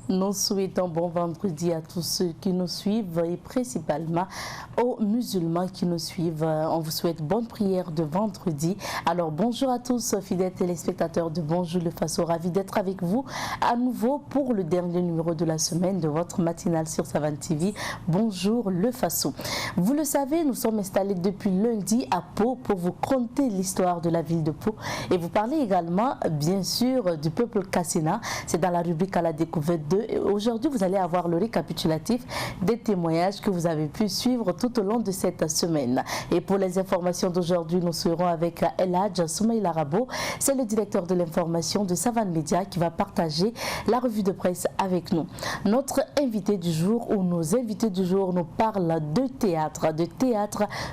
Nous souhaitons bon vendredi à tous ceux qui nous suivent et principalement aux musulmans qui nous suivent. On vous souhaite bonne prière de vendredi. Alors bonjour à tous fidèles téléspectateurs de Bonjour le Faso. Ravi d'être avec vous à nouveau pour le dernier numéro de la semaine de votre matinale sur Savane TV. Bonjour le Faso. Vous le savez, nous sommes installés depuis lundi à Pau pour vous conter l'histoire de la ville de Pau et vous parler également bien sûr du peuple Kassina. C'est dans la rubrique à la découverte de. Aujourd'hui, vous allez avoir le récapitulatif des témoignages que vous avez pu suivre tout au long de cette semaine. Et pour les informations d'aujourd'hui, nous serons avec El Hadj Soumaïla Rabo. C'est le directeur de l'information de Savane Média qui va partager la revue de presse avec nous. Notre invité du jour ou nos invités du jour nous parlent de théâtre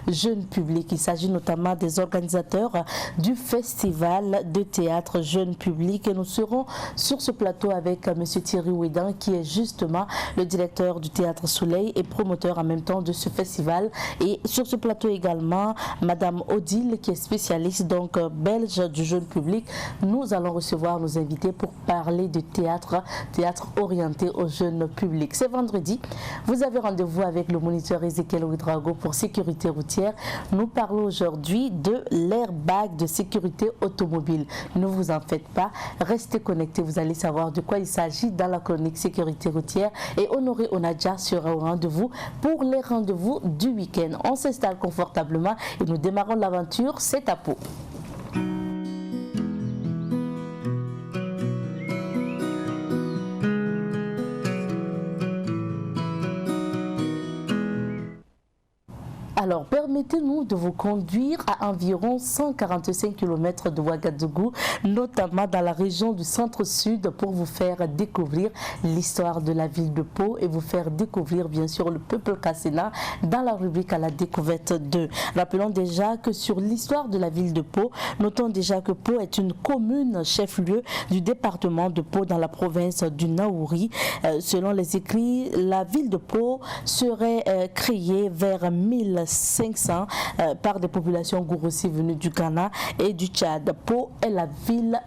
jeune public. Il s'agit notamment des organisateurs du festival de théâtre jeune public. Et nous serons sur ce plateau avec M. Thierry Ouidan, qui est justement le directeur du Théâtre Soleil et promoteur en même temps de ce festival. Et sur ce plateau également, Madame Odile, qui est spécialiste donc belge du jeune public. Nous allons recevoir nos invités pour parler de théâtre orienté au jeune public. C'est vendredi. Vous avez rendez-vous avec le moniteur Ezekiel Ouidrago pour sécurité routière. Nous parlons aujourd'hui de l'airbag de sécurité automobile. Ne vous en faites pas, restez connectés, vous allez savoir de quoi il s'agit dans la chronique sécurité routière. Et Honoré Onadja sera au rendez-vous pour les rendez-vous du week-end. On s'installe confortablement et nous démarrons l'aventure, c'est à Pau. Alors, permettez-nous de vous conduire à environ 145 km de Ouagadougou, notamment dans la région du centre-sud, pour vous faire découvrir l'histoire de la ville de Pau et vous faire découvrir, bien sûr, le peuple Kassina dans la rubrique à la découverte 2. Rappelons déjà que sur l'histoire de la ville de Pau, notons déjà que Pau est une commune chef-lieu du département de Pau dans la province du Naouri. Selon les écrits, la ville de Pau serait créée vers 1500 par des populations gourossi venues du Ghana et du Tchad. Pau est la ville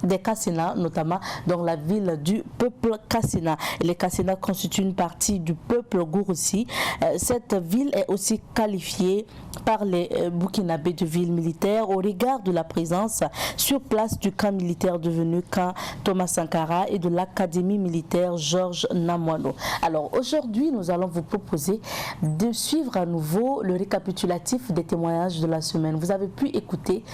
des Kassina, notamment dans la ville du peuple Kassina. Les Kassina constituent une partie du peuple gourossi. Cette ville est aussi qualifiée par les Burkinabés de ville militaire au regard de la présence sur place du camp militaire devenu camp Thomas Sankara et de l'académie militaire Georges Namoino. Alors aujourd'hui, nous allons vous proposer de suivre à nouveau le récapitulatif des témoignages de la semaine. Vous avez pu écouter,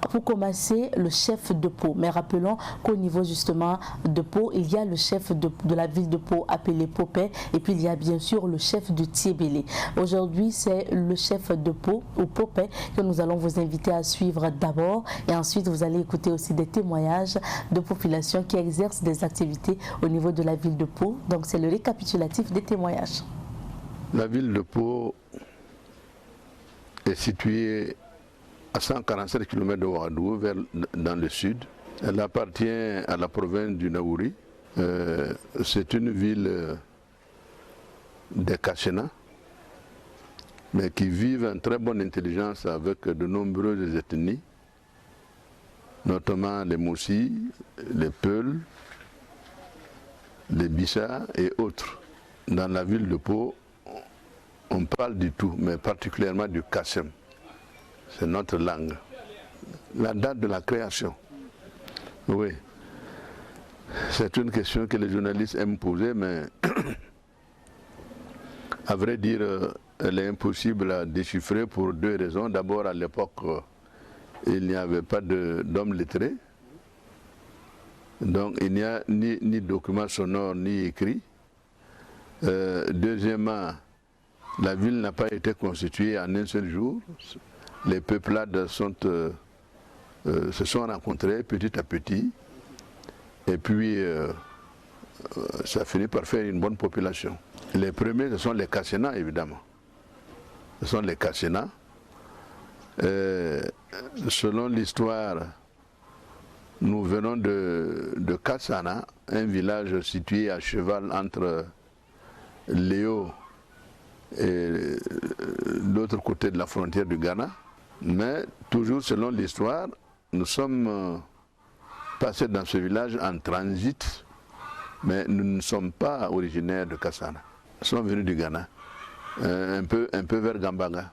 pour commencer, le chef de Pau. Mais rappelons qu'au niveau justement de Pau, il y a le chef de la ville de Pau appelé Popé et puis il y a bien sûr le chef de Tiébélé. Aujourd'hui, c'est le chef de Pau ou Popé que nous allons vous inviter à suivre d'abord et ensuite vous allez écouter aussi des témoignages de populations qui exercent des activités au niveau de la ville de Pau. Donc c'est le récapitulatif des témoignages. La ville de Pau est située à 147 km de Ouagadougou, dans le sud. Elle appartient à la province du Naouri. C'est une ville des Kassina, mais qui vivent en très bonne intelligence avec de nombreuses ethnies, notamment les Moussi, les Peuls, les Bissa et autres. Dans la ville de Pau, on parle du tout, mais particulièrement du Kassem. C'est notre langue. La date de la création. Oui, c'est une question que les journalistes aiment poser, mais à vrai dire, elle est impossible à déchiffrer pour deux raisons. D'abord, à l'époque, il n'y avait pas d'hommes lettrés, donc il n'y a ni documents sonores ni écrits. Deuxièmement, la ville n'a pas été constituée en un seul jour. Les peuplades se sont rencontrés petit à petit et puis ça finit par faire une bonne population. Les premiers, ce sont les Kassina évidemment. Ce sont les Kassina. Selon l'histoire, nous venons de Kassana, un village situé à cheval entre Léo et l'autre côté de la frontière du Ghana. Mais toujours selon l'histoire, nous sommes passés dans ce village en transit Mais nous ne sommes pas originaires de Kassana. Nous sommes venus du Ghana, un peu vers Gambanga.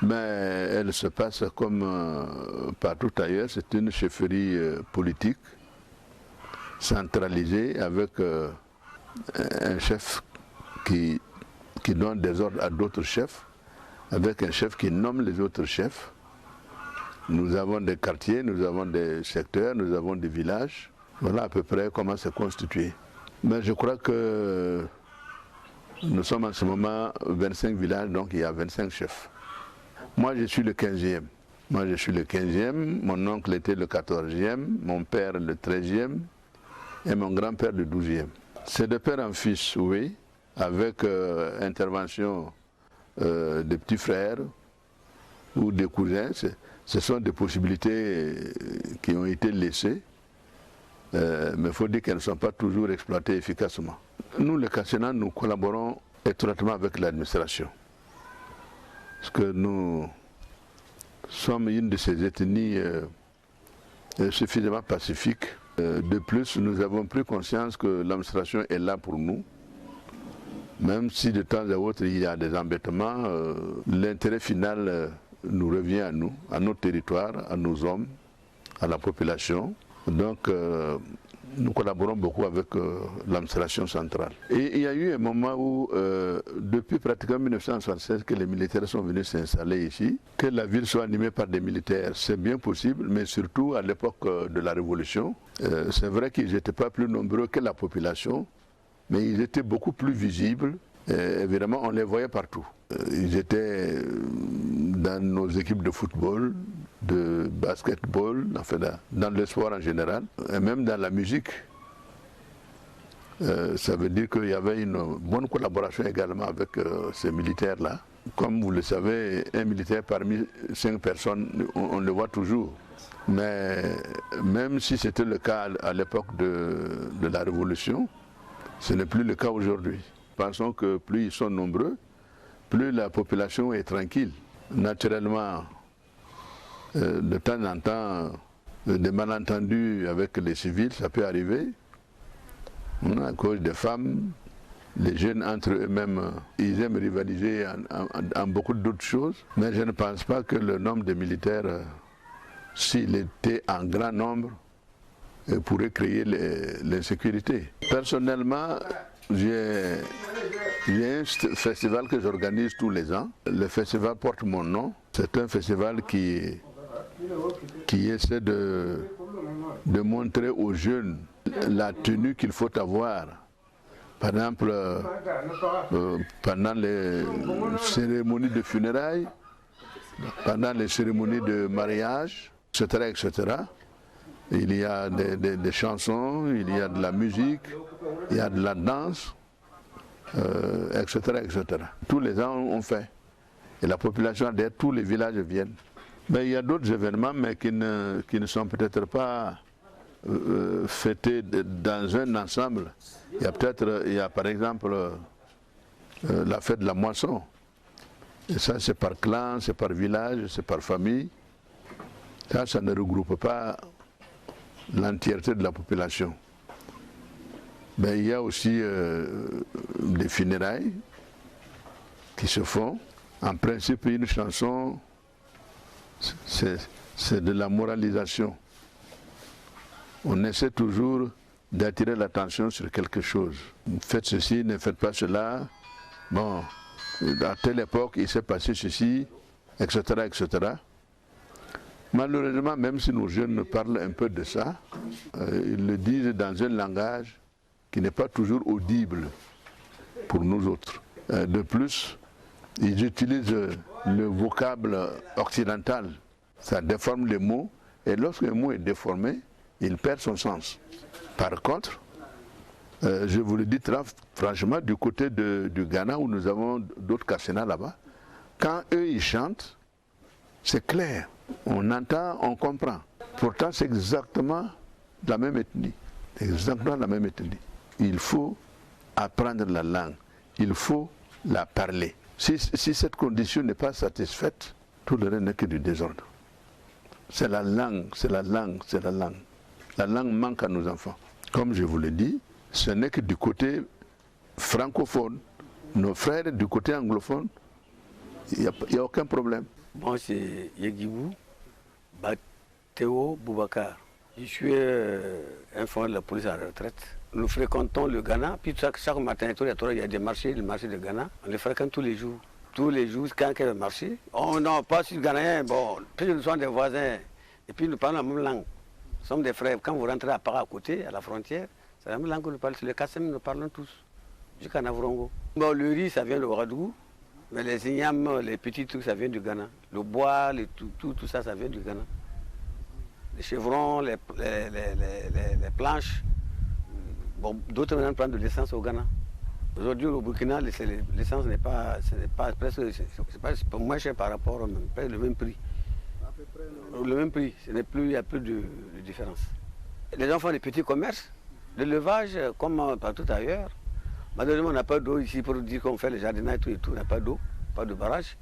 Mais elle se passe comme partout ailleurs. C'est une chefferie politique centralisée avec un chef qui donne des ordres à d'autres chefs, avec un chef qui nomme les autres chefs. Nous avons des quartiers, nous avons des secteurs, nous avons des villages. Voilà à peu près comment c'est constitué. Mais je crois que nous sommes en ce moment 25 villages, donc il y a 25 chefs. Moi, je suis le 15e. Moi, je suis le 15e, mon oncle était le 14e, mon père le 13e et mon grand-père le 12e. C'est de père en fils, oui, avec intervention des petits frères ou des cousins. Ce sont des possibilités qui ont été laissées, mais il faut dire qu'elles ne sont pas toujours exploitées efficacement. Nous, les Kassena, nous collaborons étroitement avec l'administration. Parce que nous sommes une de ces ethnies suffisamment pacifiques. De plus, nous avons pris conscience que l'administration est là pour nous. Même si de temps à autre il y a des embêtements, l'intérêt final nous revient à nous, à notre territoire, à nos hommes, à la population. Donc nous collaborons beaucoup avec l'administration centrale. Et il y a eu un moment où, depuis pratiquement 1976 que les militaires sont venus s'installer ici, que la ville soit animée par des militaires, c'est bien possible, mais surtout à l'époque de la Révolution, c'est vrai qu'ils n'étaient pas plus nombreux que la population, mais ils étaient beaucoup plus visibles. Évidemment, on les voyait partout. Ils étaient dans nos équipes de football, de basketball, enfin, dans le sport en général, et même dans la musique. Ça veut dire qu'il y avait une bonne collaboration également avec ces militaires-là. Comme vous le savez, un militaire parmi 5 personnes, on le voit toujours. Mais même si c'était le cas à l'époque de la Révolution, ce n'est plus le cas aujourd'hui. Pensons que plus ils sont nombreux, plus la population est tranquille. Naturellement, de temps en temps, des malentendus avec les civils, ça peut arriver. À cause des femmes, les jeunes entre eux-mêmes, ils aiment rivaliser en beaucoup d'autres choses. Mais je ne pense pas que le nombre de militaires, s'il était en grand nombre, pourrait créer l'insécurité. Personnellement, j'ai un festival que j'organise tous les ans. Le festival porte mon nom. C'est un festival qui essaie de montrer aux jeunes la tenue qu'il faut avoir. Par exemple, pendant les cérémonies de funérailles, pendant les cérémonies de mariage, etc., etc. Il y a des chansons, il y a de la musique, il y a de la danse, etc., etc. Tous les ans on fait. Et la population derrière tous les villages viennent. Mais il y a d'autres événements mais qui ne sont peut-être pas fêtés dans un ensemble. Il y a par exemple la fête de la moisson. Et ça c'est par clan, c'est par village, c'est par famille. Ça ne regroupe pas l'entièreté de la population. Mais il y a aussi des funérailles qui se font. En principe, une chanson, c'est de la moralisation. On essaie toujours d'attirer l'attention sur quelque chose. Faites ceci, ne faites pas cela. Bon, à telle époque, il s'est passé ceci, etc., etc. Malheureusement, même si nos jeunes parlent un peu de ça, ils le disent dans un langage qui n'est pas toujours audible pour nous autres. De plus, ils utilisent le vocable occidental. Ça déforme les mots, et lorsqu'un mot est déformé, il perd son sens. Par contre, je vous le dis très franchement, du côté du Ghana, où nous avons d'autres Kassena là-bas, quand eux ils chantent, c'est clair. On entend, on comprend. Pourtant, c'est exactement la même ethnie. Exactement la même ethnie. Il faut apprendre la langue. Il faut la parler. Si cette condition n'est pas satisfaite, tout le reste n'est que du désordre. C'est la langue, c'est la langue, c'est la langue. La langue manque à nos enfants. Comme je vous l'ai dit, Ce n'est que du côté francophone. Nos frères du côté anglophone, il n'y a aucun problème. Moi, c'est Yegibou Théo Boubacar. Je suis un fonds de la police à la retraite. Nous fréquentons le Ghana, puis chaque matin, il y a des marchés, le marché de Ghana. On les fréquente tous les jours. Tous les jours, quand il y a un marché. Oh non, pas sur le Ghanéen, bon, puis nous sommes des voisins. Et puis nous parlons la même langue. Nous sommes des frères. Quand vous rentrez à Para à côté, à la frontière, c'est la même langue que nous parlons. Sur les Kassem, nous parlons tous. Jusqu'à Navrongo. Bon, le riz, ça vient de Ouagadougou. Mais les ignames, les petits trucs, ça vient du Ghana. Le bois, tout ça, ça vient du Ghana. Les chevrons, les planches. Bon, d'autres maintenant prennent de l'essence au Ghana. Aujourd'hui, au Burkina, l'essence n'est pas presque, c'est pas moins cher par rapport au presque le même prix. À peu près le même prix. Il n'y a plus de différence. Les gens font des petits commerces, l'élevage, comme partout ailleurs. Malheureusement, on n'a pas d'eau ici pour dire qu'on fait le jardinage et tout. On n'a pas d'eau, pas de barrage.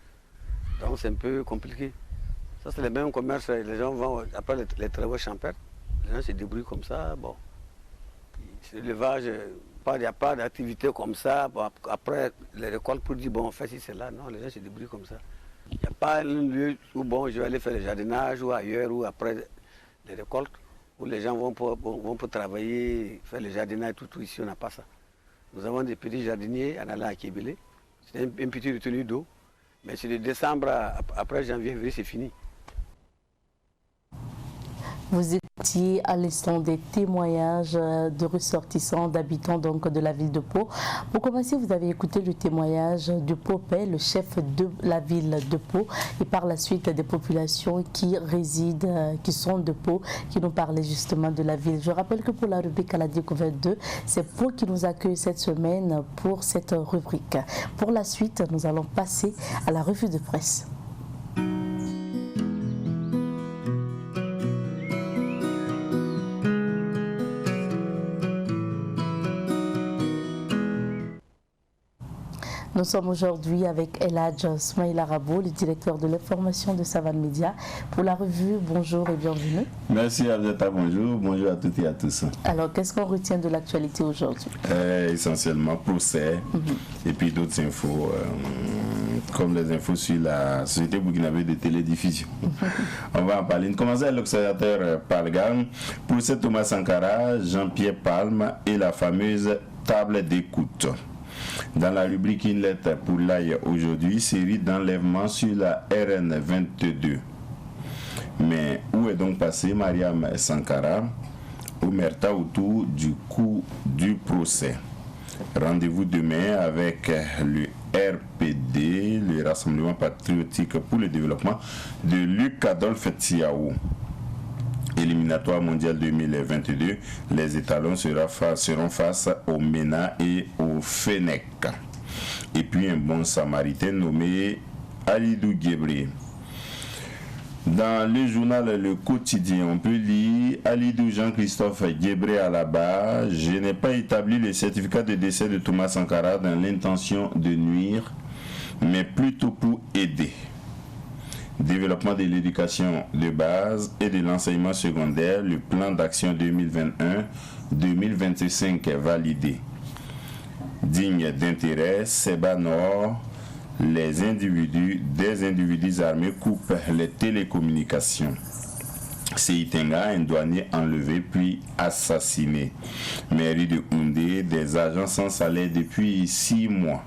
Donc c'est un peu compliqué. Ça, c'est le même commerce. Les gens vont, après les travaux champêtres, les gens se débrouillent comme ça. Bon. L'élevage, il n'y a pas d'activité comme ça. Bon, après, les récoltes pour dire, bon, on fait ci, c'est là. Non, les gens se débrouillent comme ça. Il n'y a pas un lieu où, bon, je vais aller faire le jardinage ou ailleurs, ou après les récoltes, où les gens vont pour travailler, faire le jardinage, tout ici, on n'a pas ça. Nous avons des petits jardiniers en allant à Kébélé. C'est une petite retenue d'eau. Mais c'est de décembre, après janvier, c'est fini. Vous étiez à l'instant des témoignages de ressortissants, d'habitants donc de la ville de Pau. Pour commencer, vous avez écouté le témoignage du Popé, le chef de la ville de Pau, et par la suite des populations qui résident, qui sont de Pau, qui nous parlaient justement de la ville. Je rappelle que pour la rubrique à la découverte 2, c'est Pau qui nous accueille cette semaine pour cette rubrique. Pour la suite, nous allons passer à la revue de presse. Nous sommes aujourd'hui avec Eladj Smaïla Rabo, le directeur de l'information de Savane Média. Pour la revue, bonjour et bienvenue. Merci Abdeta, bonjour. Bonjour à toutes et à tous. Alors, qu'est-ce qu'on retient de l'actualité aujourd'hui? Essentiellement procès et puis d'autres infos, comme les infos sur la Société burkinabé de télédiffusion. On va en parler. Nous commençons avec l'observateur Palgam. Procès Thomas Sankara, Jean-Pierre Palme et la fameuse table d'écoute. Dans la rubrique Une lettre pour l'AI aujourd'hui, série d'enlèvements sur la RN 22. Mais où est donc passé Mariam Sankara? Omerta autour du coup du procès. Rendez-vous demain avec le RPD, le Rassemblement patriotique pour le développement de Luc Adolphe Tiaou. Éliminatoire mondial 2022, les étalons seront face au MENA et au FENEC. Et puis un bon samaritain nommé Alidou Guébré. Dans le journal Le Quotidien, on peut lire Alidou Jean-Christophe Guébré à la barre. Je n'ai pas établi le certificat de décès de Thomas Sankara dans l'intention de nuire, mais plutôt pour aider. Développement de l'éducation de base et de l'enseignement secondaire, le plan d'action 2021-2025 est validé. Digne d'intérêt, Seba Nord, des individus armés coupent les télécommunications. Seitenga, un douanier enlevé puis assassiné. Mairie de Houndé, des agents sans salaire depuis 6 mois.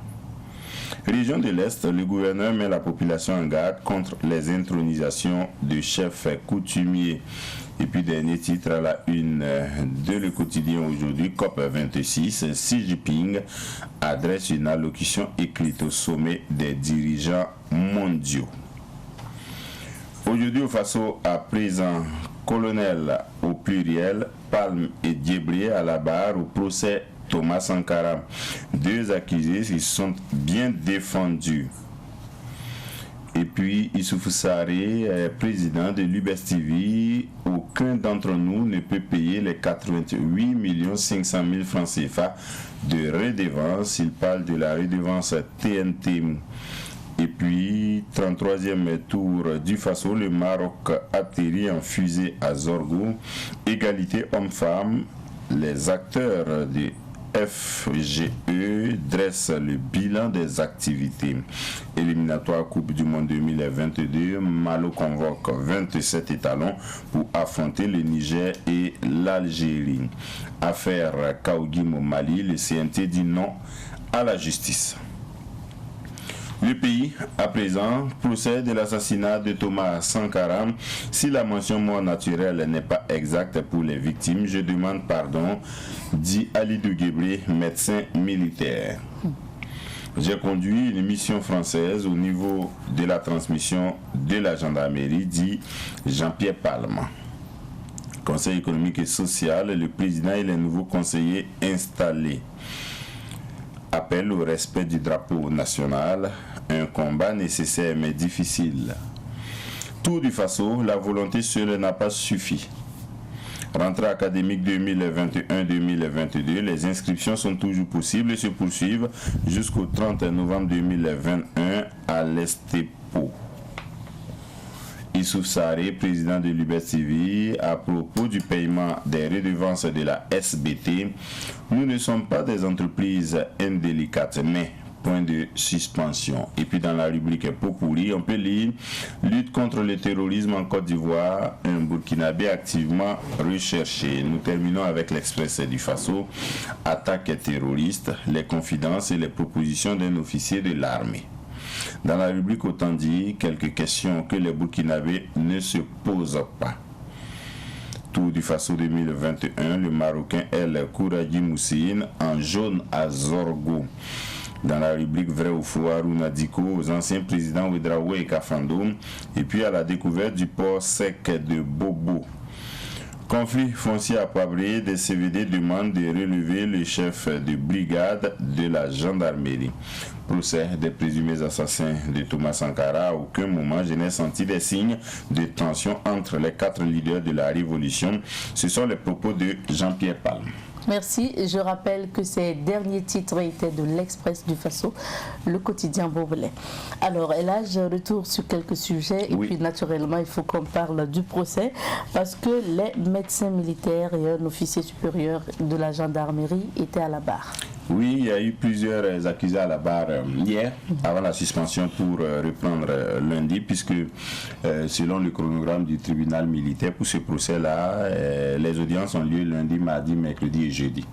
Région de l'Est, le gouverneur met la population en garde contre les intronisations de chefs coutumiers. Et puis dernier titre à la une de Le Quotidien aujourd'hui, COP26, Xi Jinping adresse une allocution écrite au sommet des dirigeants mondiaux. Aujourd'hui au Faso, à présent, colonel au pluriel, Palme et Guébré à la barre au procès Thomas Sankara. 2 accusés qui sont bien défendus. Et puis Issoufou Sarré, président de Lubes TV, aucun d'entre nous ne peut payer les 88 500 000 francs CFA de redevance. Il parle de la redevance TNT. Et puis, 33e tour du Faso, le Maroc atterrit en fusée à Zorgo. Égalité homme-femme, les acteurs de FGE dresse le bilan des activités éliminatoires Coupe du Monde 2022. Malo convoque 27 étalons pour affronter le Niger et l'Algérie. Affaire Kaougim au Mali, le CNT dit non à la justice. Le pays, à présent, procède de l'assassinat de Thomas Sankara. Si la mention mort naturelle n'est pas exacte pour les victimes, je demande pardon, dit Alidou Guébré, médecin militaire. J'ai conduit une mission française au niveau de la transmission de la gendarmerie, dit Jean-Pierre Palma. Conseil économique et social, le président et les nouveaux conseillers installés. Appel au respect du drapeau national, un combat nécessaire mais difficile. Tour du Faso, la volonté seule n'a pas suffi. Rentrée académique 2021-2022, les inscriptions sont toujours possibles et se poursuivent jusqu'au 30 novembre 2021 à l'Estepo. Issouf Saré, président de Liberté TV, à propos du paiement des redevances de la SBT, nous ne sommes pas des entreprises indélicates, mais point de suspension. Et puis dans la rubrique Popouri, on peut lire lutte contre le terrorisme en Côte d'Ivoire, un Burkinabé activement recherché. Nous terminons avec l'Express du Faso, attaque terroriste, les confidences et les propositions d'un officier de l'armée. Dans la rubrique Autant dit, quelques questions que les Burkinabés ne se posent pas. Tour du Faso 2021, le Marocain El Kouradi Moussine en jaune à Zorgo. Dans la rubrique Vrai ou faux, Aruna Diko aux anciens présidents Ouedraoue et Kafando, et puis à la découverte du port sec de Bobo. Conflit foncier à Poivré, des CVD demandent de relever le chef de brigade de la gendarmerie. Procès des présumés assassins de Thomas Sankara. À aucun moment je n'ai senti des signes de tension entre les 4 leaders de la révolution. Ce sont les propos de Jean-Pierre Palme. Merci. Je rappelle que ces derniers titres étaient de l'Express du Faso, le quotidien bourbeulais. Alors, là, je retourne sur quelques sujets. Et puis, naturellement, il faut qu'on parle du procès parce que les médecins militaires et un officier supérieur de la gendarmerie étaient à la barre. Oui, il y a eu plusieurs accusés à la barre hier, avant la suspension pour reprendre lundi, puisque selon le chronogramme du tribunal militaire, pour ce procès-là, les audiences ont lieu lundi, mardi, mercredi et jeudi.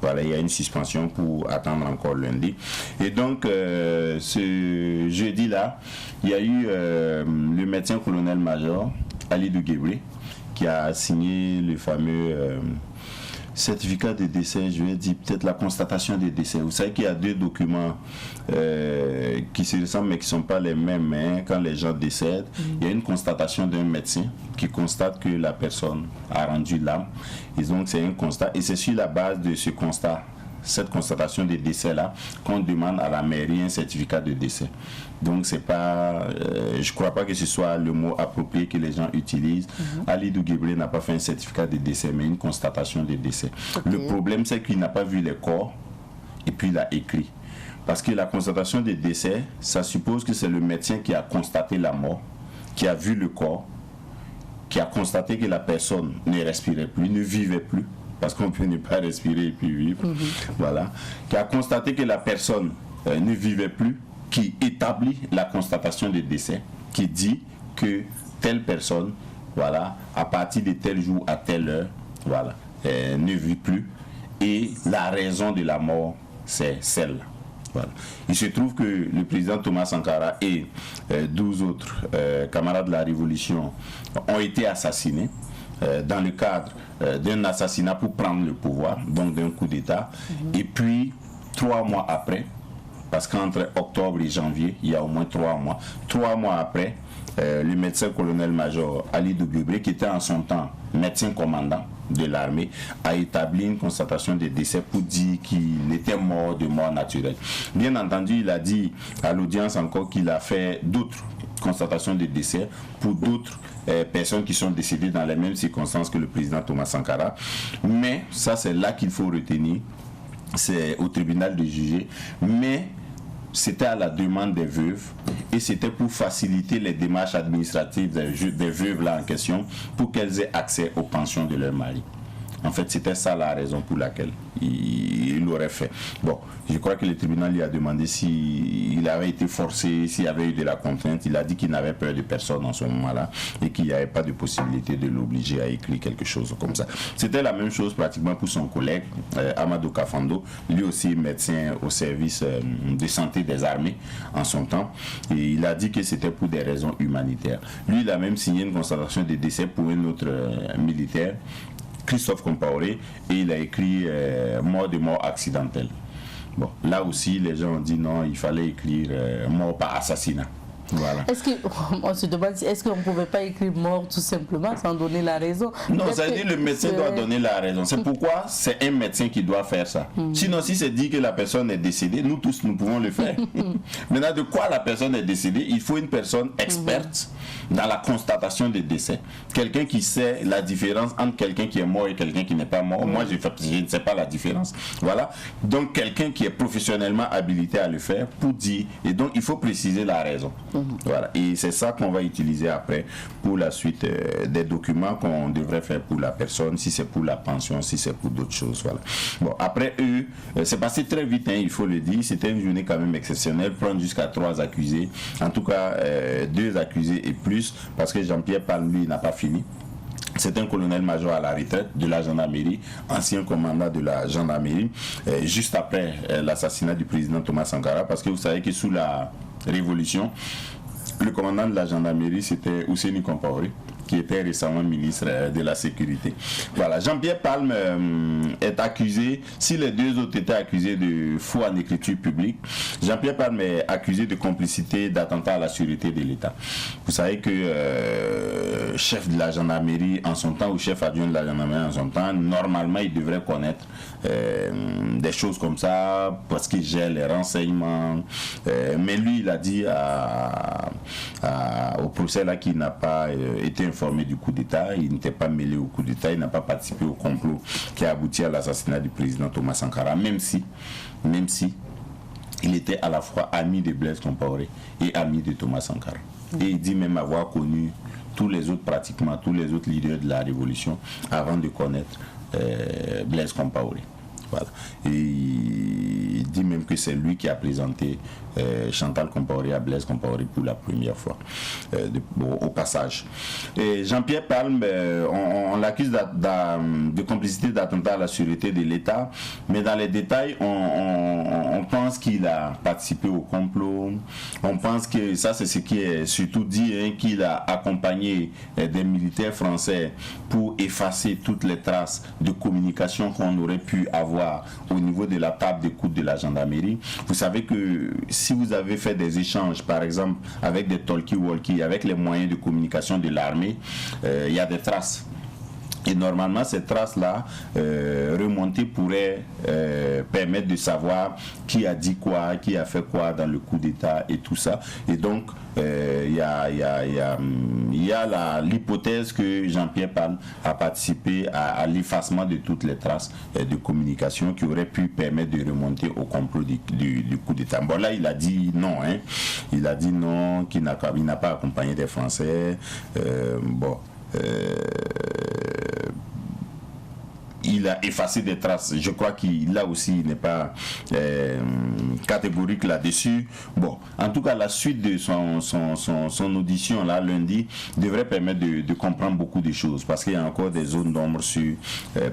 Voilà, il y a une suspension pour attendre encore lundi. Et donc, ce jeudi-là, il y a eu le médecin colonel-major, Alidou Guébré, qui a signé le fameux... certificat de décès, je vais dire peut-être la constatation des décès. Vous savez qu'il y a 2 documents qui se ressemblent mais qui ne sont pas les mêmes. Hein. Quand les gens décèdent, il y a une constatation d'un médecin qui constate que la personne a rendu l'âme. Et donc c'est un constat. Et c'est sur la base de ce constat, cette constatation des décès-là, qu'on demande à la mairie un certificat de décès. Donc c'est pas, je crois pas que ce soit le mot approprié que les gens utilisent. Alidou Guébré n'a pas fait un certificat de décès, mais une constatation de décès. Okay. Le problème, c'est qu'il n'a pas vu les corps et puis il a écrit. Parce que la constatation de décès, ça suppose que c'est le médecin qui a constaté la mort, qui a vu le corps, qui a constaté que la personne ne respirait plus, ne vivait plus. Parce qu'on peut ne pas respirer et puis vivre, voilà, qui a constaté que la personne ne vivait plus, qui établit la constatation de décès, qui dit que telle personne, voilà, à partir de tel jour à telle heure, voilà, ne vit plus, et la raison de la mort, c'est celle-là. Voilà. Il se trouve que le président Thomas Sankara et 12 autres camarades de la Révolution ont été assassinés dans le cadre d'un assassinat pour prendre le pouvoir, donc d'un coup d'État. Et puis, 3 mois après, parce qu'entre octobre et janvier, il y a au moins 3 mois. 3 mois après, le médecin colonel-major Alidou Guébré, qui était en son temps médecin commandant de l'armée, a établi une constatation de décès pour dire qu'il était mort de mort naturelle. Bien entendu, il a dit à l'audience encore qu'il a fait d'autres constatations de décès pour d'autres personnes qui sont décédées dans les mêmes circonstances que le président Thomas Sankara. Mais ça, c'est là qu'il faut retenir, c'est au tribunal de juger. Mais c'était à la demande des veuves et c'était pour faciliter les démarches administratives des veuves là en question pour qu'elles aient accès aux pensions de leur mari. En fait, c'était ça la raison pour laquelle il l'aurait fait. Bon, je crois que le tribunal lui a demandé s'il avait été forcé, s'il y avait eu de la contrainte. Il a dit qu'il n'avait peur de personne en ce moment-là et qu'il n'y avait pas de possibilité de l'obliger à écrire quelque chose comme ça. C'était la même chose pratiquement pour son collègue Amadou Kafando, lui aussi médecin au service de santé des armées en son temps. Et il a dit que c'était pour des raisons humanitaires. Lui, il a même signé une constatation de décès pour un autre militaire, Christophe Compaoré, et il a écrit mort de mort accidentelle. Bon, là aussi, les gens ont dit non, il fallait écrire mort par assassinat. Voilà. On se demande, est-ce qu'on ne pouvait pas écrire mort tout simplement sans donner la raison? Non, ça veut dire que le médecin doit donner la raison. C'est pourquoi c'est un médecin qui doit faire ça. Sinon, si c'est dit que la personne est décédée, nous tous, nous pouvons le faire. Maintenant, de quoi la personne est décédée? Il faut une personne experte dans la constatation des décès. Quelqu'un qui sait la différence entre quelqu'un qui est mort et quelqu'un qui n'est pas mort. Moi, je ne sais pas la différence. Voilà. Donc, quelqu'un qui est professionnellement habilité à le faire pour dire. Et donc, il faut préciser la raison. Voilà. Et c'est ça qu'on va utiliser après pour la suite des documents qu'on devrait faire pour la personne, si c'est pour la pension, si c'est pour d'autres choses. Voilà. Bon, après eux, c'est passé très vite, hein, il faut le dire. C'était une journée quand même exceptionnelle, prendre jusqu'à 3 accusés. En tout cas, 2 accusés et plus, parce que Jean-Pierre Palm, lui, n'a pas fini. C'est un colonel-major à la retraite de la gendarmerie, ancien commandant de la gendarmerie, juste après l'assassinat du président Thomas Sankara, parce que vous savez que sous la Révolution, le commandant de la gendarmerie, c'était Ousseini Compaoré, qui était récemment ministre de la Sécurité. Voilà, Jean-Pierre Palm est accusé, si les 2 autres étaient accusés de faux en écriture publique, Jean-Pierre Palm est accusé de complicité d'attentat à la sûreté de l'État. Vous savez que chef de la gendarmerie en son temps, ou chef adjoint de la gendarmerie en son temps, normalement il devrait connaître des choses comme ça, parce qu'il gère les renseignements. Mais lui, il a dit au procès là qu'il n'a pas été informé du coup d'État, il n'était pas mêlé au coup d'État, il n'a pas participé au complot qui a abouti à l'assassinat du président Thomas Sankara, même si il était à la fois ami de Blaise Compaoré et ami de Thomas Sankara. Et il dit même avoir connu pratiquement tous les autres leaders de la Révolution avant de connaître Blaise Compaoré. Voilà. Et il dit même que c'est lui qui a présenté Chantal Compaoré à Blaise Compaoré pour la première fois, au passage. Et Jean-Pierre Palm, on l'accuse de complicité d'attentat à la sûreté de l'État, mais dans les détails, on pense qu'il a participé au complot, on pense que ça c'est ce qui est surtout dit, hein, qu'il a accompagné des militaires français pour effacer toutes les traces de communication qu'on aurait pu avoir au niveau de la table d'écoute de la gendarmerie. Vous savez que si vous avez fait des échanges, par exemple, avec des talkie-walkie, avec les moyens de communication de l'armée, il y a des traces. Et normalement, ces traces-là, remontées pourraient permettre de savoir qui a dit quoi, qui a fait quoi dans le coup d'État et tout ça. Et donc, il y a l'hypothèse que Jean-Pierre Palm a participé à l'effacement de toutes les traces de communication qui auraient pu permettre de remonter au complot du coup d'État. Bon, là, il a dit non. Hein. Il a dit non, qu'il n'a pas accompagné des Français. Il a effacé des traces. Je crois qu'il là aussi n'est pas catégorique là-dessus. Bon, en tout cas, la suite de son audition là lundi devrait permettre de comprendre beaucoup de choses, parce qu'il y a encore des zones d'ombre sur.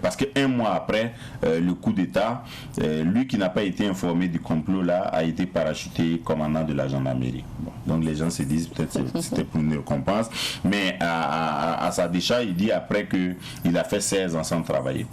Parce qu'un mois après le coup d'État, lui qui n'a pas été informé du complot là a été parachuté commandant de la gendarmerie. Bon, donc les gens se disent peut-être que c'était pour une récompense, mais à sa décharge, il dit après qu'il a fait 16 ans sans travailler.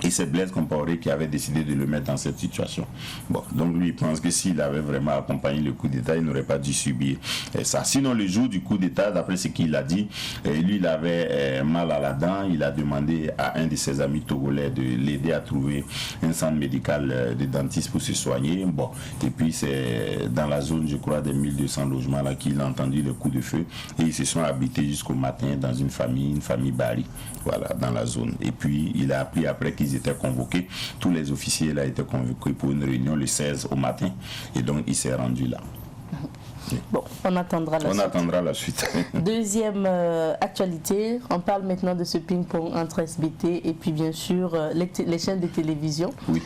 Et c'est Blaise Compaoré qui avait décidé de le mettre dans cette situation. Bon, donc lui, il pense que s'il avait vraiment accompagné le coup d'État, il n'aurait pas dû subir ça. Sinon, le jour du coup d'État, d'après ce qu'il a dit, lui, il avait mal à la dent. Il a demandé à un de ses amis togolais de l'aider à trouver un centre médical de dentiste pour se soigner. Bon, et puis c'est dans la zone, je crois, des 1200 logements là qu'il a entendu le coup de feu. Et ils se sont habités jusqu'au matin dans une famille Bari, voilà, dans la zone. Et puis, il a appris après qu'ils étaient convoqués, tous les officiers là étaient convoqués pour une réunion le 16 au matin, et donc il s'est rendu là. Bon, on attendra la suite. Deuxième actualité, on parle maintenant de ce ping-pong entre SBT et puis bien sûr les chaînes de télévision. Oui.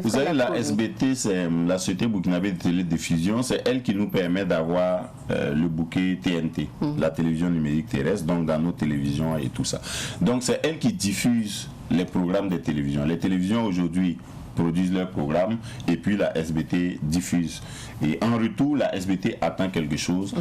Vous savez, la SBT, c'est la Société burkinabé de télédiffusion, c'est elle qui nous permet d'avoir le bouquet TNT, la télévision numérique terrestre, donc dans nos télévisions et tout ça. Donc c'est elle qui diffuse les programmes des télévisions. Les télévisions aujourd'hui produisent leurs programmes et puis la SBT diffuse. Et en retour, la SBT attend quelque chose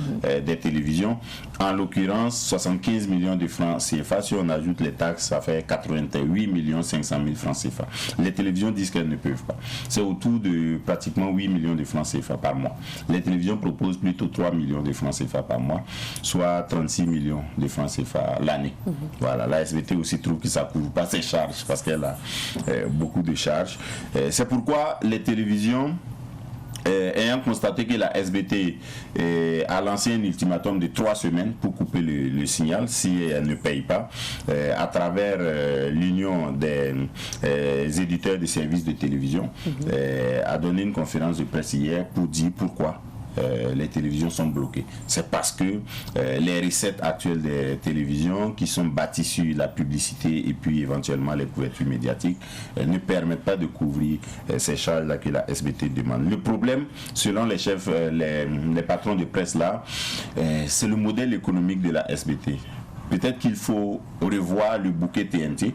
des télévisions. En l'occurrence, 75 millions de francs CFA. Si on ajoute les taxes, ça fait 88 500 000 francs CFA. Les télévisions disent qu'elles ne peuvent pas. C'est autour de pratiquement 8 millions de francs CFA par mois. Les télévisions proposent plutôt 3 millions de francs CFA par mois, soit 36 millions de francs CFA l'année. Voilà, la SBT aussi trouve que ça ne couvre pas ses charges parce qu'elle a beaucoup de charges. C'est pourquoi les télévisions, ayant constaté que la SBT a lancé un ultimatum de 3 semaines pour couper le signal si elle ne paye pas, à travers l'union des éditeurs de services de télévision, a donné une conférence de presse hier pour dire pourquoi les télévisions sont bloquées. C'est parce que les recettes actuelles des télévisions, qui sont bâties sur la publicité et puis éventuellement les couvertures médiatiques, ne permettent pas de couvrir ces charges-là que la SBT demande. Le problème, selon les chefs, les patrons de presse là, c'est le modèle économique de la SBT. Peut-être qu'il faut revoir le bouquet TNT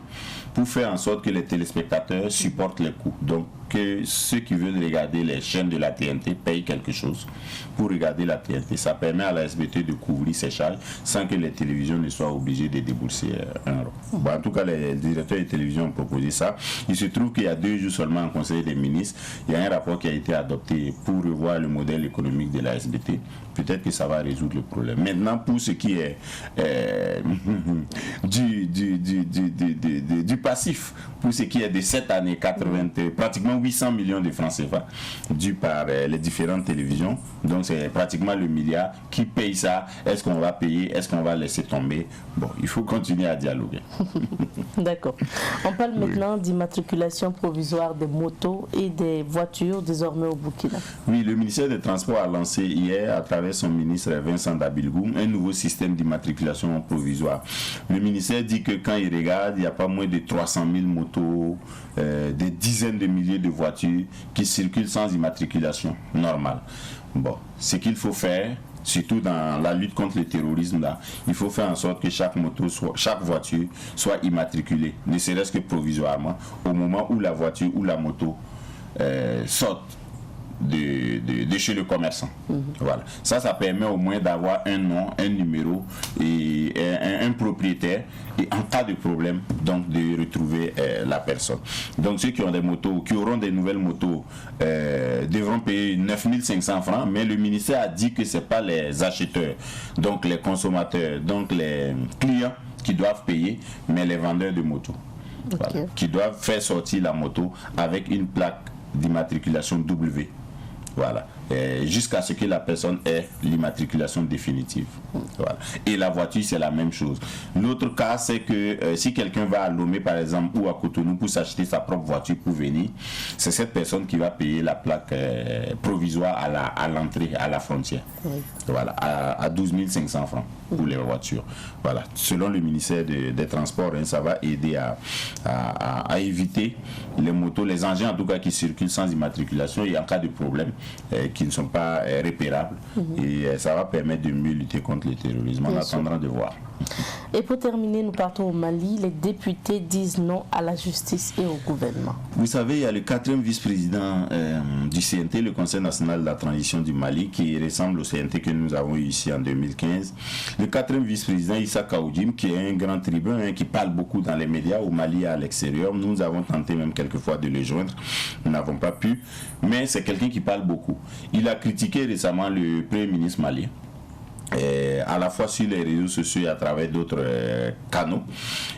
pour faire en sorte que les téléspectateurs supportent les coûts. Donc, que ceux qui veulent regarder les chaînes de la TNT payent quelque chose pour regarder la TNT. Ça permet à la SBT de couvrir ses charges sans que les télévisions ne soient obligées de débourser un euro. Bon, en tout cas, les directeurs de télévision ont proposé ça. Il se trouve qu'il y a 2 jours seulement en Conseil des ministres, il y a un rapport qui a été adopté pour revoir le modèle économique de la SBT. Peut-être que ça va résoudre le problème. Maintenant, pour ce qui est du passif, pour ce qui est de cette année, pratiquement 800 millions de francs CFA dus par les différentes télévisions. Donc c'est pratiquement le milliard. Qui paye ça? Est-ce qu'on va payer? Est-ce qu'on va laisser tomber? Bon, il faut continuer à dialoguer. D'accord. On parle maintenant d'immatriculation provisoire des motos et des voitures désormais au Burkina. Oui, le ministère des Transports a lancé hier, à travers son ministre Vincent Dabilgou, un nouveau système d'immatriculation provisoire. Le ministère dit que quand il regarde, il n'y a pas moins de 300 000 motos, des dizaines de milliers de voitures qui circulent sans immatriculation normale. Bon, ce qu'il faut faire, surtout dans la lutte contre le terrorisme, là, il faut faire en sorte que chaque voiture soit immatriculée, ne serait-ce que provisoirement, au moment où la voiture ou la moto saute de chez le commerçant. Voilà. Ça permet au moins d'avoir un nom, un numéro et un propriétaire, et en cas de problème, donc de retrouver la personne. Donc ceux qui ont des motos, qui auront des nouvelles motos, devront payer 9 500 francs, mais le ministère a dit que ce n'est pas les acheteurs, donc les consommateurs, donc les clients qui doivent payer, mais les vendeurs de motos. Voilà, qui doivent faire sortir la moto avec une plaque d'immatriculation W. Voilà. Jusqu'à ce que la personne ait l'immatriculation définitive. Voilà. Et la voiture, c'est la même chose. L'autre cas, c'est que si quelqu'un va à Lomé, par exemple, ou à Cotonou pour s'acheter sa propre voiture pour venir, c'est cette personne qui va payer la plaque provisoire à l'entrée, à la frontière. Voilà, à 12 500 francs pour les voitures. Voilà. Selon le ministère des Transports, hein, ça va aider à éviter les motos, les engins en tout cas qui circulent sans immatriculation et en cas de problème qui ne sont pas repérables. Et ça va permettre de mieux lutter contre le terrorisme. On attendra de voir. Et pour terminer, nous partons au Mali. Les députés disent non à la justice et au gouvernement. Vous savez, il y a le 4e vice-président du CNT, le Conseil national de la transition du Mali, qui ressemble au CNT que nous avons eu ici en 2015. Le 4e vice-président, Issa Kaoudim, qui est un grand tribun, hein, qui parle beaucoup dans les médias au Mali et à l'extérieur. Nous avons tenté même quelquefois de le joindre. Nous n'avons pas pu. Mais c'est quelqu'un qui parle beaucoup. Il a critiqué récemment le Premier ministre malien, à la fois sur les réseaux sociaux et à travers d'autres canaux.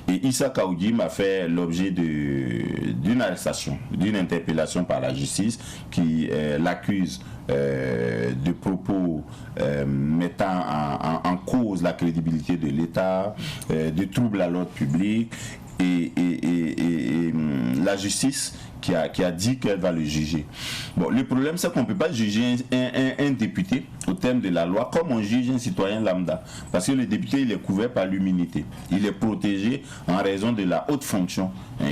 Et Issa Kaoudim a fait l'objet d'une arrestation, d'une interpellation par la justice qui l'accuse de propos mettant en cause la crédibilité de l'État, de troubles à l'ordre public et la justice qui a dit qu'elle va le juger. Bon, le problème, c'est qu'on ne peut pas juger un député au terme de la loi comme on juge un citoyen lambda. Parce que le député, il est couvert par l'immunité. Il est protégé en raison de la haute fonction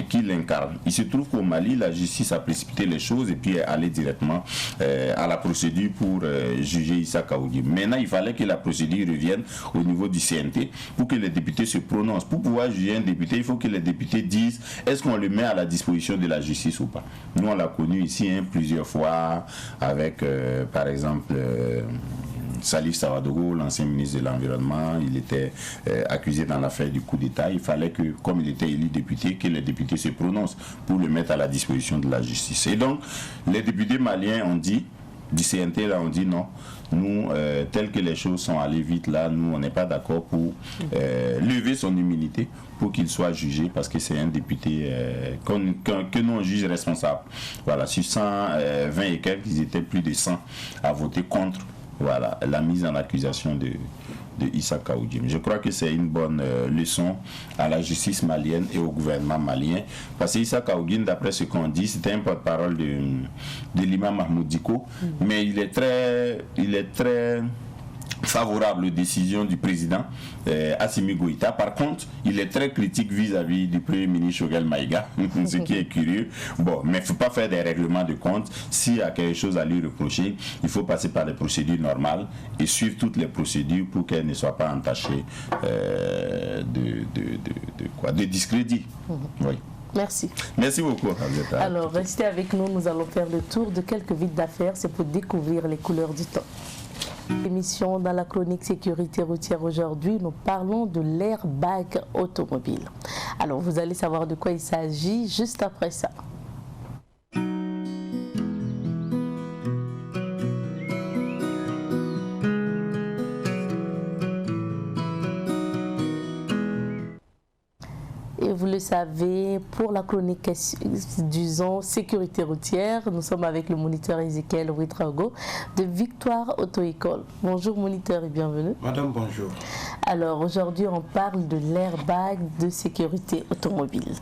qu'il incarne. Il se trouve qu'au Mali, la justice a précipité les choses et puis est allée directement à la procédure pour juger Issa Kaoudim. Maintenant, il fallait que la procédure revienne au niveau du CNT pour que les députés se prononcent. Pour pouvoir juger un député, il faut que les députés disent est-ce qu'on le met à la disposition de la justice ou pas. Nous, on l'a connu ici plusieurs fois avec, par exemple, Salif Sawadogo, l'ancien ministre de l'Environnement. Il était accusé dans l'affaire du coup d'État. Il fallait que, comme il était élu député, que les députés se prononcent pour le mettre à la disposition de la justice. Et donc, les députés maliens ont dit, du CNT, là, on dit non. Nous, telles que les choses sont allées vite là, nous, on n'est pas d'accord pour lever son immunité pour qu'il soit jugé parce que c'est un député que nous, on juge responsable. Voilà, sur 120 et quelques, ils étaient plus de 100 à voter contre la mise en accusation de Issa Kaoudim. Je crois que c'est une bonne leçon à la justice malienne et au gouvernement malien. Parce que Issa Kaoudim, d'après ce qu'on dit, c'était un porte-parole de l'imam Mahmoud Diko, mais il est très favorable aux décisions du président Assimi Goïta. Par contre, il est très critique vis-à-vis du premier ministre Choguel Maïga, ce qui est curieux. Bon, mais il ne faut pas faire des règlements de compte. S'il y a quelque chose à lui reprocher, il faut passer par les procédures normales et suivre toutes les procédures pour qu'elles ne soient pas entachées de discrédit. Oui. Merci. Merci beaucoup. Alors, restez avec nous. Nous allons faire le tour de quelques vides d'affaires. C'est pour découvrir les couleurs du temps. Émission dans la chronique sécurité routière aujourd'hui, nous parlons de l'airbag automobile. Alors, vous allez savoir de quoi il s'agit juste après ça. Et vous le savez, pour la chronique, disons, sécurité routière, nous sommes avec le moniteur Ezekiel Ouitrago de Victoire Auto-École. Bonjour moniteur et bienvenue. Madame, bonjour. Alors aujourd'hui, on parle de l'airbag de sécurité automobile.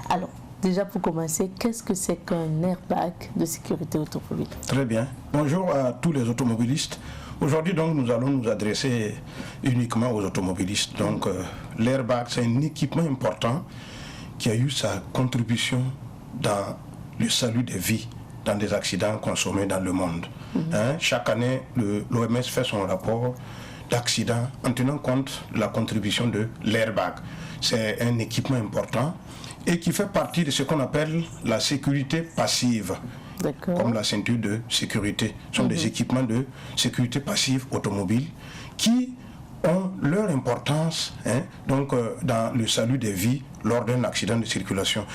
Alors, déjà pour commencer, qu'est-ce que c'est qu'un airbag de sécurité automobile? Très bien. Bonjour à tous les automobilistes. Aujourd'hui, donc, nous allons nous adresser uniquement aux automobilistes. Donc, l'airbag, c'est un équipement important qui a eu sa contribution dans le salut des vies dans des accidents consommés dans le monde. Chaque année, l'OMS fait son rapport d'accidents en tenant compte de la contribution de l'airbag. C'est un équipement important et qui fait partie de ce qu'on appelle la sécurité passive. Comme la ceinture de sécurité. Ce sont des équipements de sécurité passive automobile qui ont leur importance dans le salut des vies lors d'un accident de circulation.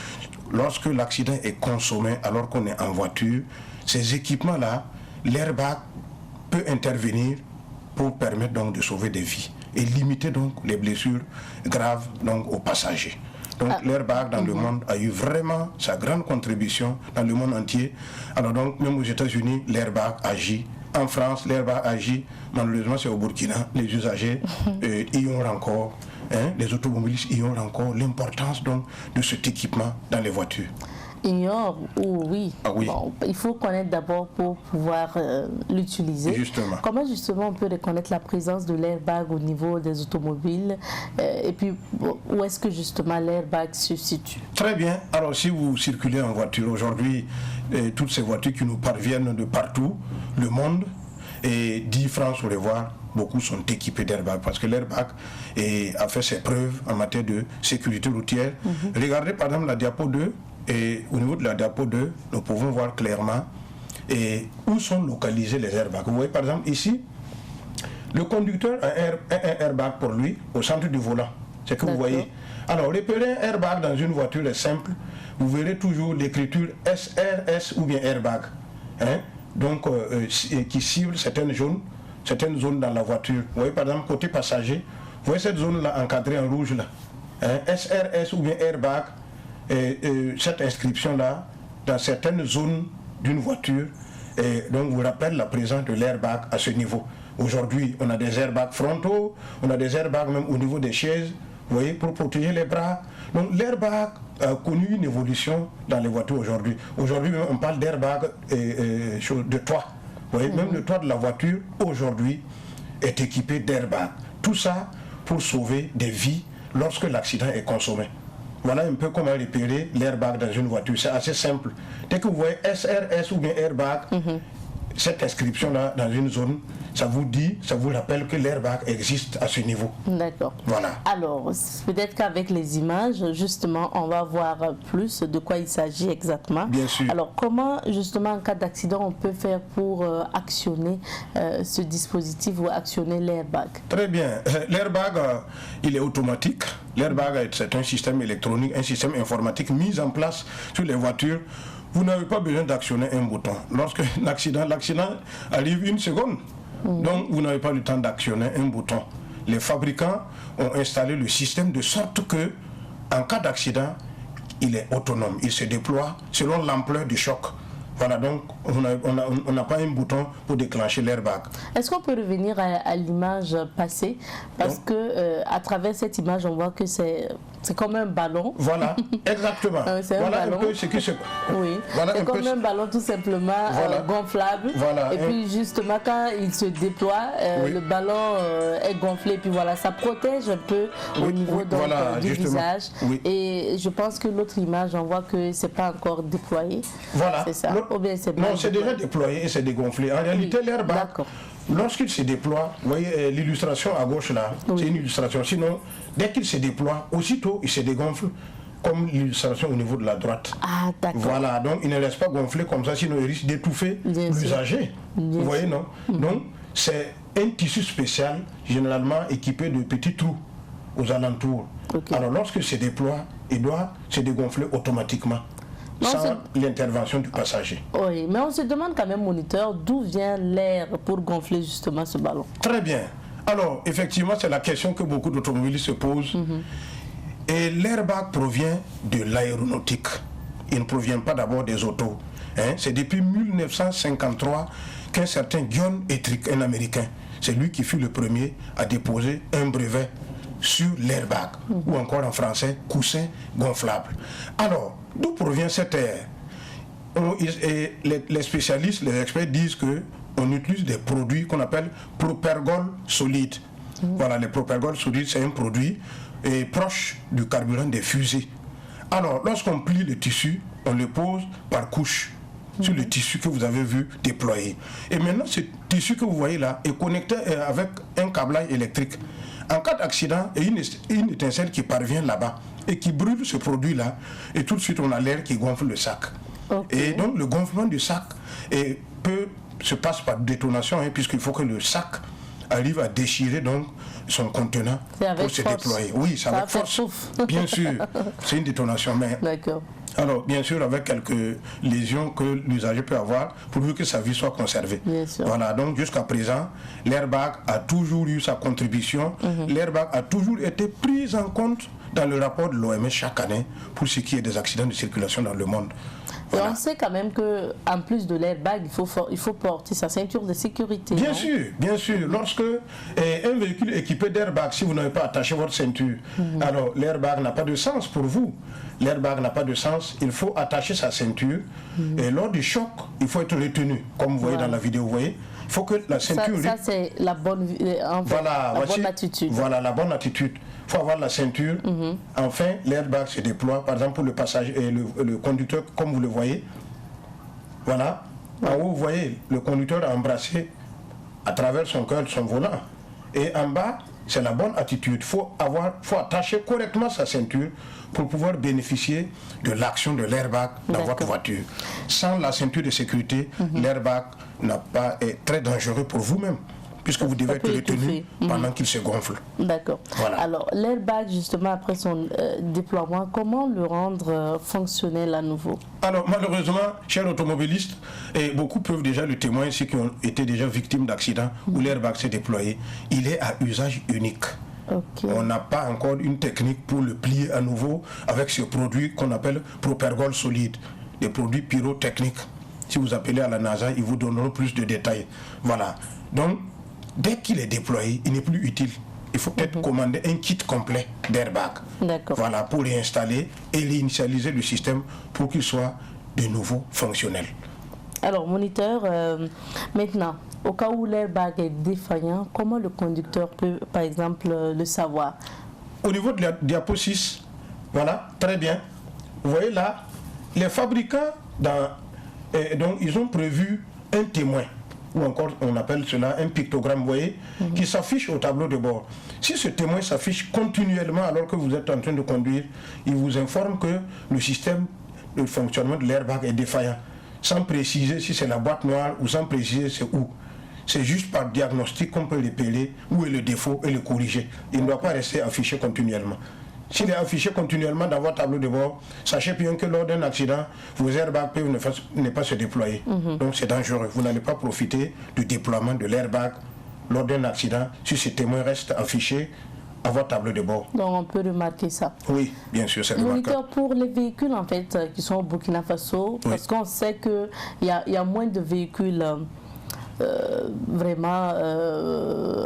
Lorsque l'accident est consommé alors qu'on est en voiture, ces équipements-là, l'airbag peut intervenir pour permettre donc de sauver des vies et limiter donc les blessures graves donc aux passagers. Donc l'airbag dans le monde a eu vraiment sa grande contribution dans le monde entier. Alors donc même aux États-Unis, l'airbag agit. En France, l'airbag agit. Malheureusement, c'est au Burkina. Les usagers y ont encore, les automobilistes y ont encore l'importance donc de cet équipement dans les voitures. Ignore ou oui. Bon, il faut connaître d'abord pour pouvoir l'utiliser. Justement. Comment justement on peut reconnaître la présence de l'airbag au niveau des automobiles et puis où est-ce que justement l'airbag se situe? Très bien. Alors si vous circulez en voiture aujourd'hui, toutes ces voitures qui nous parviennent de partout, le monde, et 10 francs sur les voies, beaucoup sont équipés d'airbag parce que l'airbag a fait ses preuves en matière de sécurité routière. Regardez par exemple la diapo 2. Et au niveau de la diapo 2, nous pouvons voir clairement où sont localisés les airbags. Vous voyez par exemple ici, le conducteur a un airbag pour lui au centre du volant. C'est que vous voyez. Alors, repérer un airbag dans une voiture est simple. Vous verrez toujours l'écriture SRS ou bien airbag. Donc, qui cible certaines zones dans la voiture. Vous voyez par exemple côté passager, vous voyez cette zone-là encadrée en rouge là. SRS ou bien airbag. Cette inscription-là, dans certaines zones d'une voiture, donc vous rappelle la présence de l'airbag à ce niveau. Aujourd'hui, on a des airbags frontaux, on a des airbags même au niveau des chaises, vous voyez, pour protéger les bras. Donc l'airbag a connu une évolution dans les voitures aujourd'hui. Aujourd'hui, on parle d'airbag de toit. Vous voyez, même le toit de la voiture, aujourd'hui, est équipé d'airbag. Tout ça pour sauver des vies lorsque l'accident est consommé. Voilà un peu comment repérer l'airbag dans une voiture. C'est assez simple. Dès que vous voyez SRS ou bien airbag, cette inscription-là dans une zone, ça vous dit, ça vous rappelle que l'airbag existe à ce niveau. D'accord. Voilà. Alors, peut-être qu'avec les images, justement, on va voir plus de quoi il s'agit exactement. Bien sûr. Alors, comment, justement, en cas d'accident, on peut faire pour actionner ce dispositif ou actionner l'airbag? Très bien. L'airbag, il est automatique. L'airbag, c'est un système électronique, un système informatique mis en place sur les voitures. Vous n'avez pas besoin d'actionner un bouton. Lorsque l'accident arrive une seconde. Donc, vous n'avez pas le temps d'actionner un bouton. Les fabricants ont installé le système de sorte que, en cas d'accident, il est autonome. Il se déploie selon l'ampleur du choc. Voilà, donc on n'a pas un bouton pour déclencher l'airbag. Est-ce qu'on peut revenir à l'image passée? Parce que à travers cette image, on voit que c'est comme un ballon. Voilà, exactement. C'est voilà un ballon. Un peu ce qui se... Oui, voilà c'est comme un ballon tout simplement voilà. gonflable. Voilà. Et puis justement, quand il se déploie, oui. le ballon est gonflé. Et puis voilà, ça protège un peu au niveau donc, voilà, du visage. Oui. Et je pense que l'autre image, on voit que c'est pas encore déployé. Voilà. C'est ça. Ou bien c'est non, c'est déjà déployé et c'est dégonflé. En réalité, l'airbag, lorsqu'il se déploie, vous voyez l'illustration à gauche là, c'est une illustration. Sinon, dès qu'il se déploie, aussitôt il se dégonfle, comme l'illustration au niveau de la droite. Ah, d'accord. Voilà, donc il ne laisse pas gonfler comme ça, sinon il risque d'étouffer l'usager. Vous voyez, non? Donc, c'est un tissu spécial, généralement équipé de petits trous aux alentours. Alors, lorsqu'il se déploie, il doit se dégonfler automatiquement. Sans l'intervention du passager. Oui, mais on se demande quand même, moniteur, d'où vient l'air pour gonfler justement ce ballon? Très bien. Alors, effectivement, c'est la question que beaucoup d'automobilistes se posent. Et l'airbag provient de l'aéronautique. Il ne provient pas d'abord des autos. C'est depuis 1953 qu'un certain John Ettrick, un Américain, c'est lui qui fut le premier à déposer un brevet sur l'airbag, ou encore en français, coussin gonflable. Alors, d'où provient cet air? Les spécialistes, les experts disent qu'on utilise des produits qu'on appelle propergol solide. Voilà, les propergol solides, c'est un produit proche du carburant des fusées. Alors, lorsqu'on plie le tissu, on le pose par couche sur le tissu que vous avez vu déployer. Et maintenant, ce tissu que vous voyez là est connecté avec un câblage électrique. En cas d'accident, il y a une étincelle qui parvient là-bas et qui brûle ce produit-là, et tout de suite on a l'air qui gonfle le sac. Et donc le gonflement du sac se passe par détonation, puisqu'il faut que le sac arrive à déchirer donc son contenant pour se déployer. Oui, ça avec force. Bien sûr, c'est une détonation. Mais d'accord. Alors, bien sûr, avec quelques lésions que l'usager peut avoir, pourvu que sa vie soit conservée. Voilà, donc jusqu'à présent, l'airbag a toujours eu sa contribution. L'airbag a toujours été pris en compte dans le rapport de l'OMS chaque année pour ce qui est des accidents de circulation dans le monde. Voilà. Et on sait quand même qu'en plus de l'airbag, il faut porter sa ceinture de sécurité. Bien sûr, bien sûr. Lorsque un véhicule équipé d'airbag, si vous n'avez pas attaché votre ceinture, alors l'airbag n'a pas de sens pour vous. L'airbag n'a pas de sens. Il faut attacher sa ceinture. Et lors du choc, il faut être retenu, comme vous voyez dans la vidéo. Vous voyez, il faut que la ceinture... Ça c'est la bonne, bonne attitude. Voilà, la bonne attitude. Il faut avoir la ceinture. Enfin, l'airbag se déploie, par exemple, pour le passager et le conducteur, comme vous le voyez. Voilà. En haut, vous voyez, le conducteur a embrassé à travers son cœur son volant. Et en bas, c'est la bonne attitude. Il faut attacher correctement sa ceinture pour pouvoir bénéficier de l'action de l'airbag dans votre voiture. Sans la ceinture de sécurité, l'airbag est très dangereux pour vous-même, puisque vous devez être retenu pendant qu'il se gonfle. D'accord. Voilà. Alors, l'airbag, justement, après son déploiement, comment le rendre fonctionnel à nouveau? Alors, malheureusement, chers automobilistes, et beaucoup peuvent déjà le témoigner, ceux qui ont été déjà victimes d'accidents où l'airbag s'est déployé, il est à usage unique. On n'a pas encore une technique pour le plier à nouveau avec ce produit qu'on appelle propergol solide, des produits pyrotechniques. Si vous appelez à la NASA, ils vous donneront plus de détails. Voilà. Donc, dès qu'il est déployé, il n'est plus utile. il faut peut-être commander un kit complet d'airbag. Voilà, pour réinstaller et réinitialiser le système pour qu'il soit de nouveau fonctionnel. Alors, moniteur, maintenant, au cas où l'airbag est défaillant, comment le conducteur peut, par exemple, le savoir? Au niveau de la diapo 6, voilà, très bien. Vous voyez là, les fabricants, donc, ils ont prévu un témoin, ou encore on appelle cela un pictogramme, vous voyez, qui s'affiche au tableau de bord. Si ce témoin s'affiche continuellement alors que vous êtes en train de conduire, il vous informe que le système de fonctionnement de l'airbag est défaillant, sans préciser si c'est la boîte noire ou sans préciser c'est où. C'est juste par diagnostic qu'on peut l'épeler, où est le défaut et le corriger. Il ne doit pas rester affiché continuellement. S'il est affiché continuellement dans votre tableau de bord, sachez bien que lors d'un accident, vos airbags peuvent ne pas se déployer. Donc c'est dangereux. Vous n'allez pas profiter du déploiement de l'airbag lors d'un accident si ce témoin reste affiché à votre tableau de bord. Donc on peut remarquer ça. Oui, bien sûr, c'est remarquable. Moniteur, pour les véhicules en fait qui sont au Burkina Faso, parce qu'on sait qu'il y a moins de véhicules vraiment,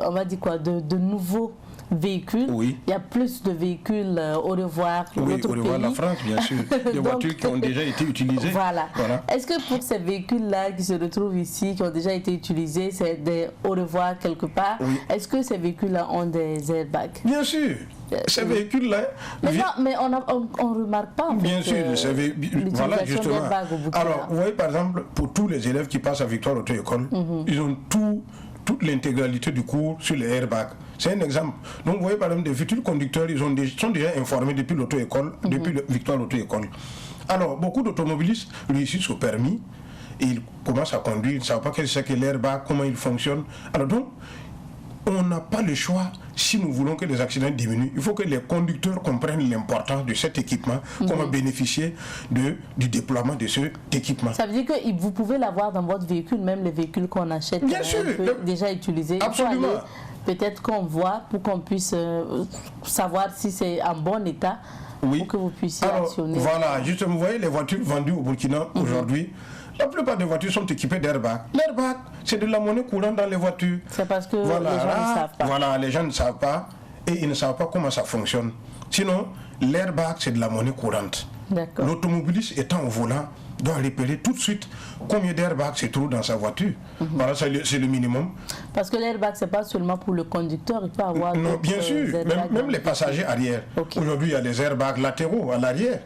on va dire quoi, de nouveaux véhicules. Il y a plus de véhicules au revoir. Oui, au revoir la France, bien sûr. Des voitures qui ont déjà été utilisées. Voilà. Est-ce que pour ces véhicules-là qui se retrouvent ici, qui ont déjà été utilisés, c'est des au revoir quelque part, est-ce que ces véhicules-là ont des airbags? Bien sûr. Ces véhicules-là... Mais on ne remarque pas. Bien sûr, voilà justement. Alors, vous voyez par exemple, pour tous les élèves qui passent à Victoire Auto-École, ils ont toute l'intégralité du cours sur les airbags. C'est un exemple. Donc vous voyez par exemple des futurs conducteurs, ils sont déjà informés depuis l'auto-école, depuis le Victoire Auto-École. Alors beaucoup d'automobilistes réussissent au permis, et ils commencent à conduire, ils ne savent pas qu'est-ce que l'airbag, comment il fonctionne. Alors donc, on n'a pas le choix, si nous voulons que les accidents diminuent, il faut que les conducteurs comprennent l'importance de cet équipement, comment bénéficier du déploiement de cet équipement. Ça veut dire que vous pouvez l'avoir dans votre véhicule, même les véhicules qu'on achète déjà utilisés. Absolument. Peut-être qu'on voit pour qu'on puisse savoir si c'est en bon état, pour que vous puissiez actionner. Voilà, justement, vous voyez les voitures vendues au Burkina aujourd'hui, la plupart des voitures sont équipées d'airbag. L'airbag, c'est de la monnaie courante dans les voitures. C'est parce que les gens ne savent pas. Voilà, les gens ne savent pas et ils ne savent pas comment ça fonctionne. Sinon, l'airbag, c'est de la monnaie courante. L'automobiliste étant au volant doit repérer tout de suite combien d'airbags se trouvent dans sa voiture. Voilà, c'est le minimum. Parce que l'airbag, ce n'est pas seulement pour le conducteur, il peut avoir... Non, bien sûr, même les passagers arrière. Aujourd'hui, il y a les airbags latéraux à l'arrière.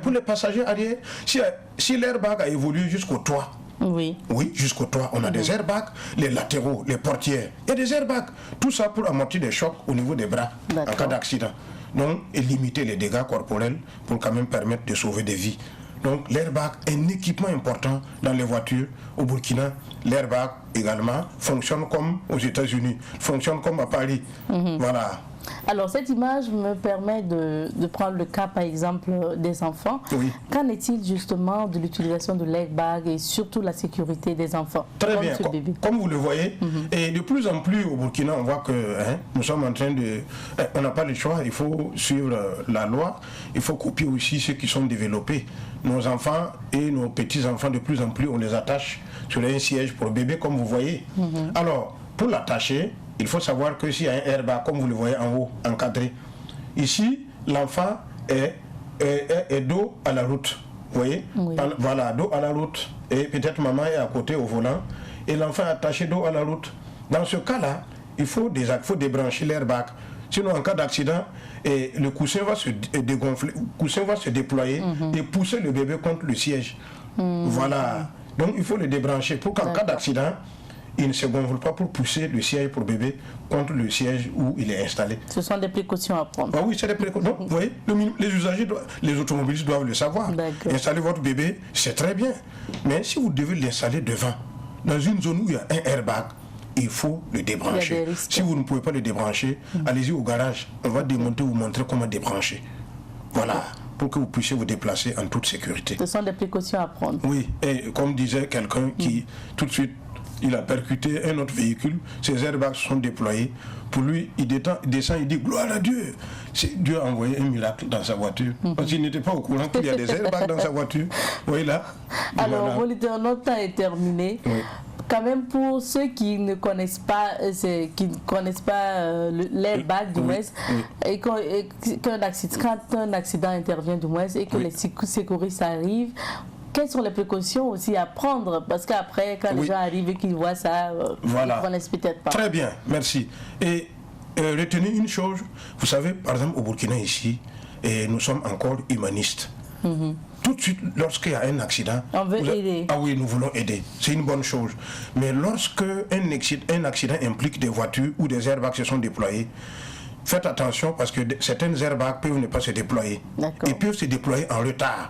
Pour les passagers arrière, si l'airbag a évolué jusqu'au toit, oui, jusqu'au toit, on a des airbags, les latéraux, les portières, il y a des airbags. Tout ça pour amortir des chocs au niveau des bras en cas d'accident. Donc, et limiter les dégâts corporels pour quand même permettre de sauver des vies. Donc l'airbag est un équipement important dans les voitures. Au Burkina, l'airbag également fonctionne comme aux États-Unis, fonctionne comme à Paris. Voilà. Alors cette image me permet de prendre le cas par exemple des enfants. Qu'en est-il justement de l'utilisation de l'airbag et surtout la sécurité des enfants? Très bien, comme vous le voyez, et de plus en plus au Burkina on voit que nous sommes en train de... on n'a pas le choix, il faut suivre la loi, il faut copier aussi ceux qui sont développés. Nos enfants et nos petits-enfants de plus en plus on les attache sur un siège pour bébé comme vous voyez. Alors pour l'attacher, il faut savoir que s'il y a un airbag, comme vous le voyez en haut, encadré, ici, l'enfant est dos à la route. Vous voyez? Voilà, dos à la route. Et peut-être maman est à côté au volant. Et l'enfant est attaché dos à la route. Dans ce cas-là, il faut débrancher l'airbag. Sinon, en cas d'accident, le coussin va se dégonfler, le coussin va se déployer et pousser le bébé contre le siège. Voilà. Donc, il faut le débrancher pour qu'en cas d'accident, il ne se gonfle pas pour pousser le siège pour bébé contre le siège où il est installé. Ce sont des précautions à prendre. Oui, c'est des précautions. Donc, vous voyez, les usagers, les automobilistes doivent le savoir. Installer votre bébé, c'est très bien. Mais si vous devez l'installer devant, dans une zone où il y a un airbag, il faut le débrancher. Si vous ne pouvez pas le débrancher, allez-y au garage. On va démonter, vous montrer comment débrancher. Voilà. Pour que vous puissiez vous déplacer en toute sécurité. Ce sont des précautions à prendre. Oui, et comme disait quelqu'un qui, tout de suite, il a percuté un autre véhicule, ses airbags sont déployés. Pour lui, il descend, il dit gloire à Dieu. Dieu a envoyé un miracle dans sa voiture. Parce qu'il n'était pas au courant qu'il y a des airbags dans sa voiture. Vous voyez là. Alors, moniteur, notre temps est terminé. quand même pour ceux qui ne connaissent pas, l'airbag du moins, et quand un accident intervient du moins et que les secouristes arrivent, quelles sont les précautions aussi à prendre? Parce qu'après, quand les gens arrivent et qu'ils voient ça, ils ne connaissent peut-être pas. Très bien, merci. Et retenez une chose, vous savez, par exemple, au Burkina ici, et nous sommes encore humanistes. Tout de suite, lorsqu'il y a un accident, on veut aider. Ah oui, nous voulons aider. C'est une bonne chose. Mais lorsque un accident implique des voitures ou des airbags se sont déployés, faites attention parce que certains airbags peuvent ne pas se déployer. Et peuvent se déployer en retard.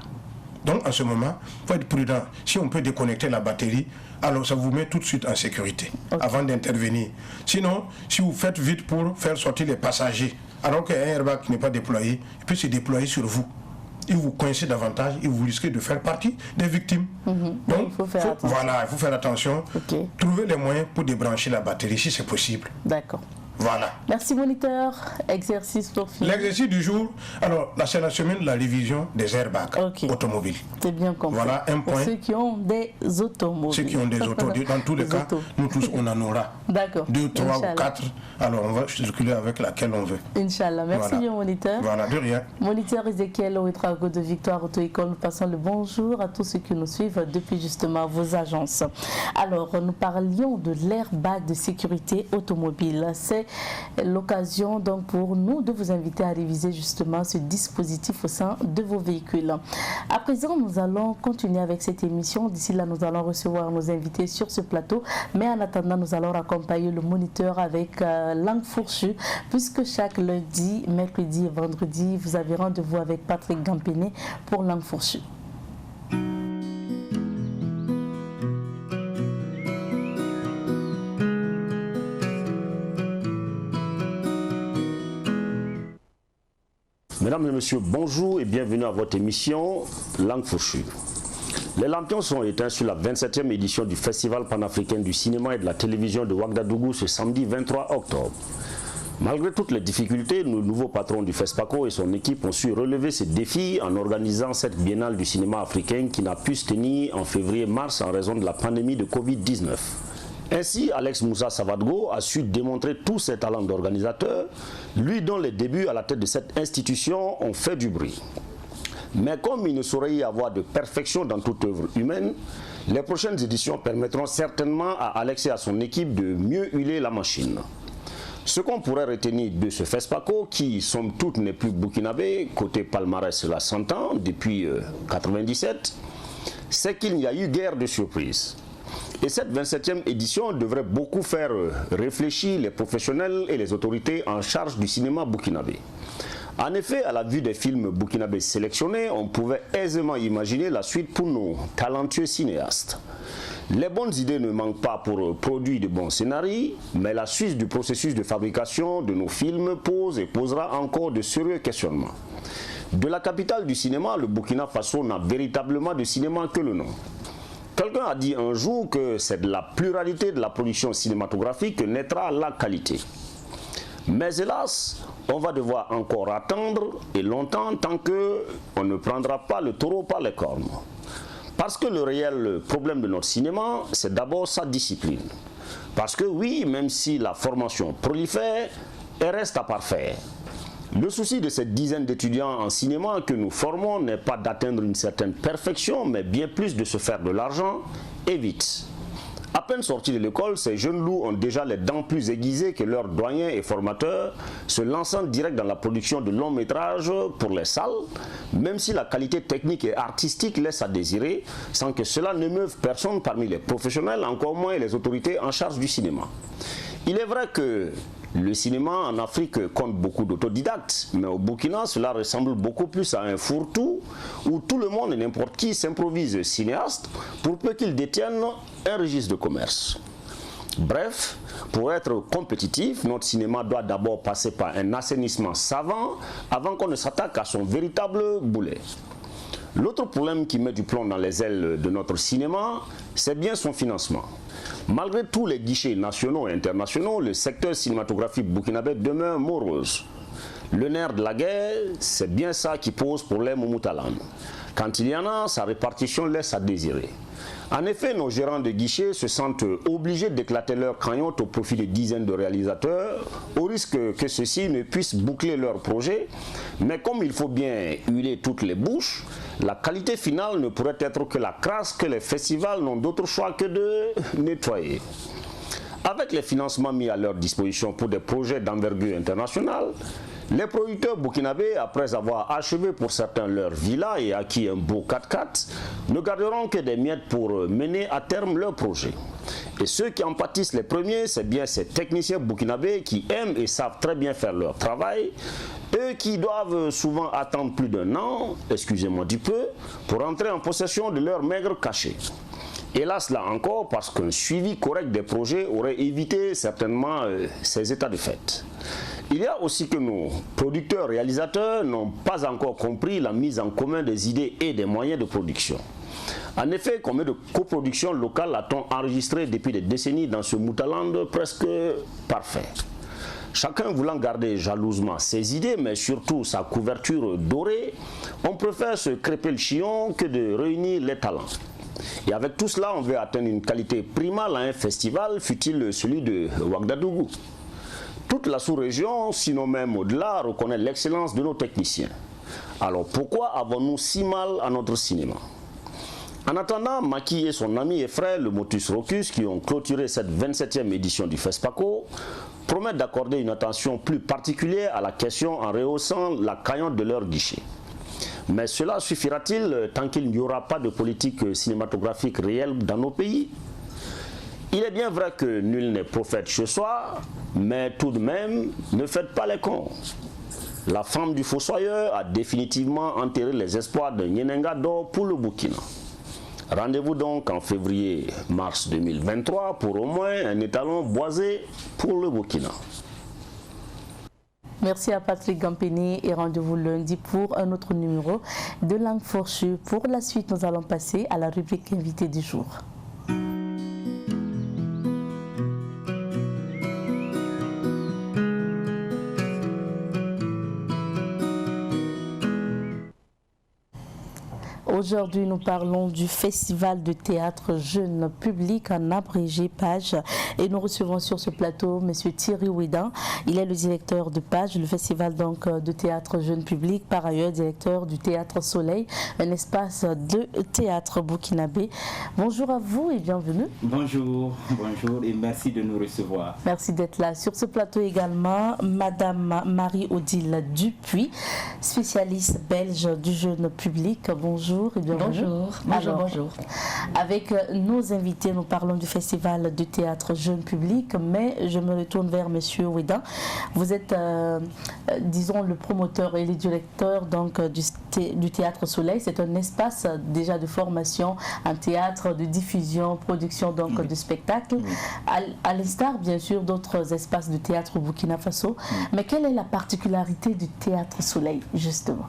Donc en ce moment, il faut être prudent. Si on peut déconnecter la batterie, alors ça vous met tout de suite en sécurité avant d'intervenir. Sinon, si vous faites vite pour faire sortir les passagers, alors qu'un airbag n'est pas déployé, il peut se déployer sur vous. Il vous coincez davantage et vous risquez de faire partie des victimes. Donc, il faut faire attention. Trouvez les moyens pour débrancher la batterie si c'est possible. D'accord. Voilà. Merci moniteur. Exercice pour finir. L'exercice du jour, alors là c'est la semaine de la révision des airbags automobiles. C'est bien compris. Voilà un point. Pour ceux qui ont des automobiles. Ceux qui ont des autos, dans tous les cas, nous tous on en aura. D'accord. 2, 3 ou 4. Alors on va circuler avec laquelle on veut. Inch'Allah. Merci bien moniteur. Voilà, de rien. Moniteur Ezekiel Ouedraogo de Victoire Auto-École, nous passons le bonjour à tous ceux qui nous suivent depuis justement vos agences. Alors nous parlions de l'airbag de sécurité automobile. C'est l'occasion donc pour nous de vous inviter à réviser justement ce dispositif au sein de vos véhicules. À présent, nous allons continuer avec cette émission. D'ici là, nous allons recevoir nos invités sur ce plateau. Mais en attendant, nous allons accompagner le moniteur avec langue fourchue, puisque chaque lundi, mercredi et vendredi, vous avez rendez-vous avec Patrick Gampené pour langue fourchue. Mesdames et messieurs, bonjour et bienvenue à votre émission Langue fourchue. Les lampions sont éteints sur la 27e édition du Festival panafricain du cinéma et de la télévision de Ouagadougou ce samedi 23 octobre. Malgré toutes les difficultés, le nouveau patron du FESPACO et son équipe ont su relever ces défis en organisant cette biennale du cinéma africain qui n'a pu se tenir en février-mars en raison de la pandémie de Covid-19. Ainsi, Alex Moussa Savadgo a su démontrer tous ses talents d'organisateur, lui dont les débuts à la tête de cette institution ont fait du bruit. Mais comme il ne saurait y avoir de perfection dans toute œuvre humaine, les prochaines éditions permettront certainement à Alex et à son équipe de mieux huiler la machine. Ce qu'on pourrait retenir de ce FESPACO, qui somme toute n'est plus burkinabé, côté palmarès cela s'entend, depuis 1997, c'est qu'il n'y a eu guère de surprises. Et cette 27e édition devrait beaucoup faire réfléchir les professionnels et les autorités en charge du cinéma burkinabé. En effet, à la vue des films burkinabés sélectionnés, on pouvait aisément imaginer la suite pour nos talentueux cinéastes. Les bonnes idées ne manquent pas pour produire de bons scénarios, mais la suite du processus de fabrication de nos films pose et posera encore de sérieux questionnements. De la capitale du cinéma, le Burkina Faso n'a véritablement de cinéma que le nom. Quelqu'un a dit un jour que c'est de la pluralité de la production cinématographique que naîtra la qualité. Mais hélas, on va devoir encore attendre et longtemps tant qu'on ne prendra pas le taureau par les cornes. Parce que le réel problème de notre cinéma, c'est d'abord sa discipline. Parce que oui, même si la formation prolifère, elle reste à parfaire. Le souci de cette dizaine d'étudiants en cinéma que nous formons n'est pas d'atteindre une certaine perfection, mais bien plus de se faire de l'argent, et vite. À peine sortis de l'école, ces jeunes loups ont déjà les dents plus aiguisées que leurs doyens et formateurs, se lançant direct dans la production de longs métrages pour les salles, même si la qualité technique et artistique laisse à désirer, sans que cela ne meuve personne parmi les professionnels, encore moins les autorités en charge du cinéma. Il est vrai que le cinéma en Afrique compte beaucoup d'autodidactes, mais au Burkina, cela ressemble beaucoup plus à un fourre-tout où tout le monde et n'importe qui s'improvise cinéaste pour peu qu'il détienne un registre de commerce. Bref, pour être compétitif, notre cinéma doit d'abord passer par un assainissement savant avant qu'on ne s'attaque à son véritable boulet. L'autre problème qui met du plomb dans les ailes de notre cinéma, c'est bien son financement. Malgré tous les guichets nationaux et internationaux, le secteur cinématographique burkinabé demeure morose. Le nerf de la guerre, c'est bien ça qui pose problème au Moutalan. Quand il y en a, sa répartition laisse à désirer. En effet, nos gérants de guichet se sentent obligés d'éclater leur crayotte au profit de dizaines de réalisateurs, au risque que ceux-ci ne puissent boucler leur projet. Mais comme il faut bien huiler toutes les bouches, la qualité finale ne pourrait être que la crasse que les festivals n'ont d'autre choix que de nettoyer. Avec les financements mis à leur disposition pour des projets d'envergure internationale, les producteurs burkinabés, après avoir achevé pour certains leur villa et acquis un beau 4x4, ne garderont que des miettes pour mener à terme leur projet. Et ceux qui en pâtissent les premiers, c'est bien ces techniciens burkinabés qui aiment et savent très bien faire leur travail, eux qui doivent souvent attendre plus d'1 an, excusez-moi du peu, pour entrer en possession de leur maigre cachet. Hélas là encore, parce qu'un suivi correct des projets aurait évité certainement ces états de fait. Il y a aussi que nos producteurs-réalisateurs n'ont pas encore compris la mise en commun des idées et des moyens de production. En effet, combien de coproductions locales a-t-on enregistré depuis des décennies dans ce Moutaland presque parfait? Chacun voulant garder jalousement ses idées, mais surtout sa couverture dorée, on préfère se crêper le chignon que de réunir les talents. Et avec tout cela, on veut atteindre une qualité primale à un festival, fut-il celui de Ouagadougou. Toute la sous-région, sinon même au-delà, reconnaît l'excellence de nos techniciens. Alors pourquoi avons-nous si mal à notre cinéma? En attendant, Macky et son ami et frère, le Motus Rocus, qui ont clôturé cette 27e édition du FESPACO, promettent d'accorder une attention plus particulière à la question en rehaussant la cagnotte de leur guichet. Mais cela suffira-t-il tant qu'il n'y aura pas de politique cinématographique réelle dans nos pays? Il est bien vrai que nul n'est prophète chez soi, mais tout de même, ne faites pas les cons. La femme du fossoyeur a définitivement enterré les espoirs de Nyenenga d'or pour le Burkina. Rendez-vous donc en février-mars 2023 pour au moins un étalon boisé pour le Burkina. Merci à Patrick Gampeni et rendez-vous lundi pour un autre numéro de Langue Fourchue. Pour la suite, nous allons passer à la rubrique invité du jour. Aujourd'hui, nous parlons du Festival de théâtre jeune public, en abrégé PAGE. Et nous recevons sur ce plateau M. Thierry Ouidan. Il est le directeur de PAGE, le Festival donc, de théâtre jeune public, par ailleurs directeur du Théâtre Soleil, un espace de théâtre burkinabé. Bonjour à vous et bienvenue. Bonjour, bonjour et merci de nous recevoir. Merci d'être là. Sur ce plateau également, Madame Marie-Odile Dupuis, spécialiste belge du jeune public. Bonjour. Bonjour. Bonjour. Avec nos invités, nous parlons du Festival de théâtre jeune public, mais je me retourne vers Monsieur Ouidan. Vous êtes, disons, le promoteur et le directeur donc, du Théâtre Soleil. C'est un espace déjà de formation en théâtre, de diffusion, production donc, de spectacles, à l'instar bien sûr d'autres espaces de théâtre au Burkina Faso. Mais quelle est la particularité du Théâtre Soleil, justement?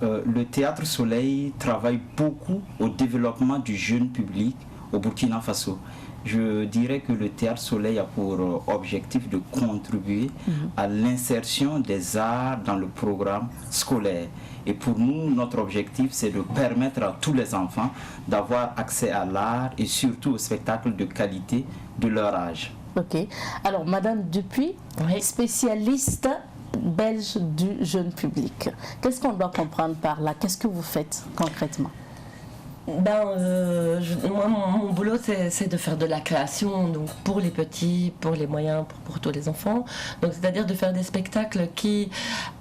Le Théâtre Soleil travaille beaucoup au développement du jeune public au Burkina Faso. Je dirais que le Théâtre Soleil a pour objectif de contribuer à l'insertion des arts dans le programme scolaire. Et pour nous, notre objectif, c'est de permettre à tous les enfants d'avoir accès à l'art et surtout au spectacle de qualité de leur âge. Ok. Alors, Madame Dupuis, spécialiste belge du jeune public. Qu'est-ce qu'on doit comprendre par là? Qu'est-ce que vous faites concrètement? Moi, mon boulot, c'est de faire de la création, donc pour les petits, pour les moyens, pour tous les enfants. Donc, c'est-à-dire de faire des spectacles qui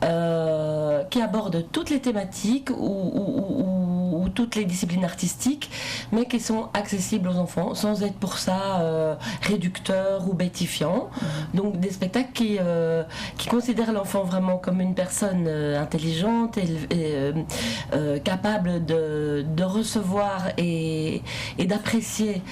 abordent toutes les thématiques ou toutes les disciplines artistiques, mais qui sont accessibles aux enfants, sans être pour ça réducteurs ou bêtifiants. Donc, des spectacles qui considèrent l'enfant vraiment comme une personne intelligente et capable de recevoir et d'apprécier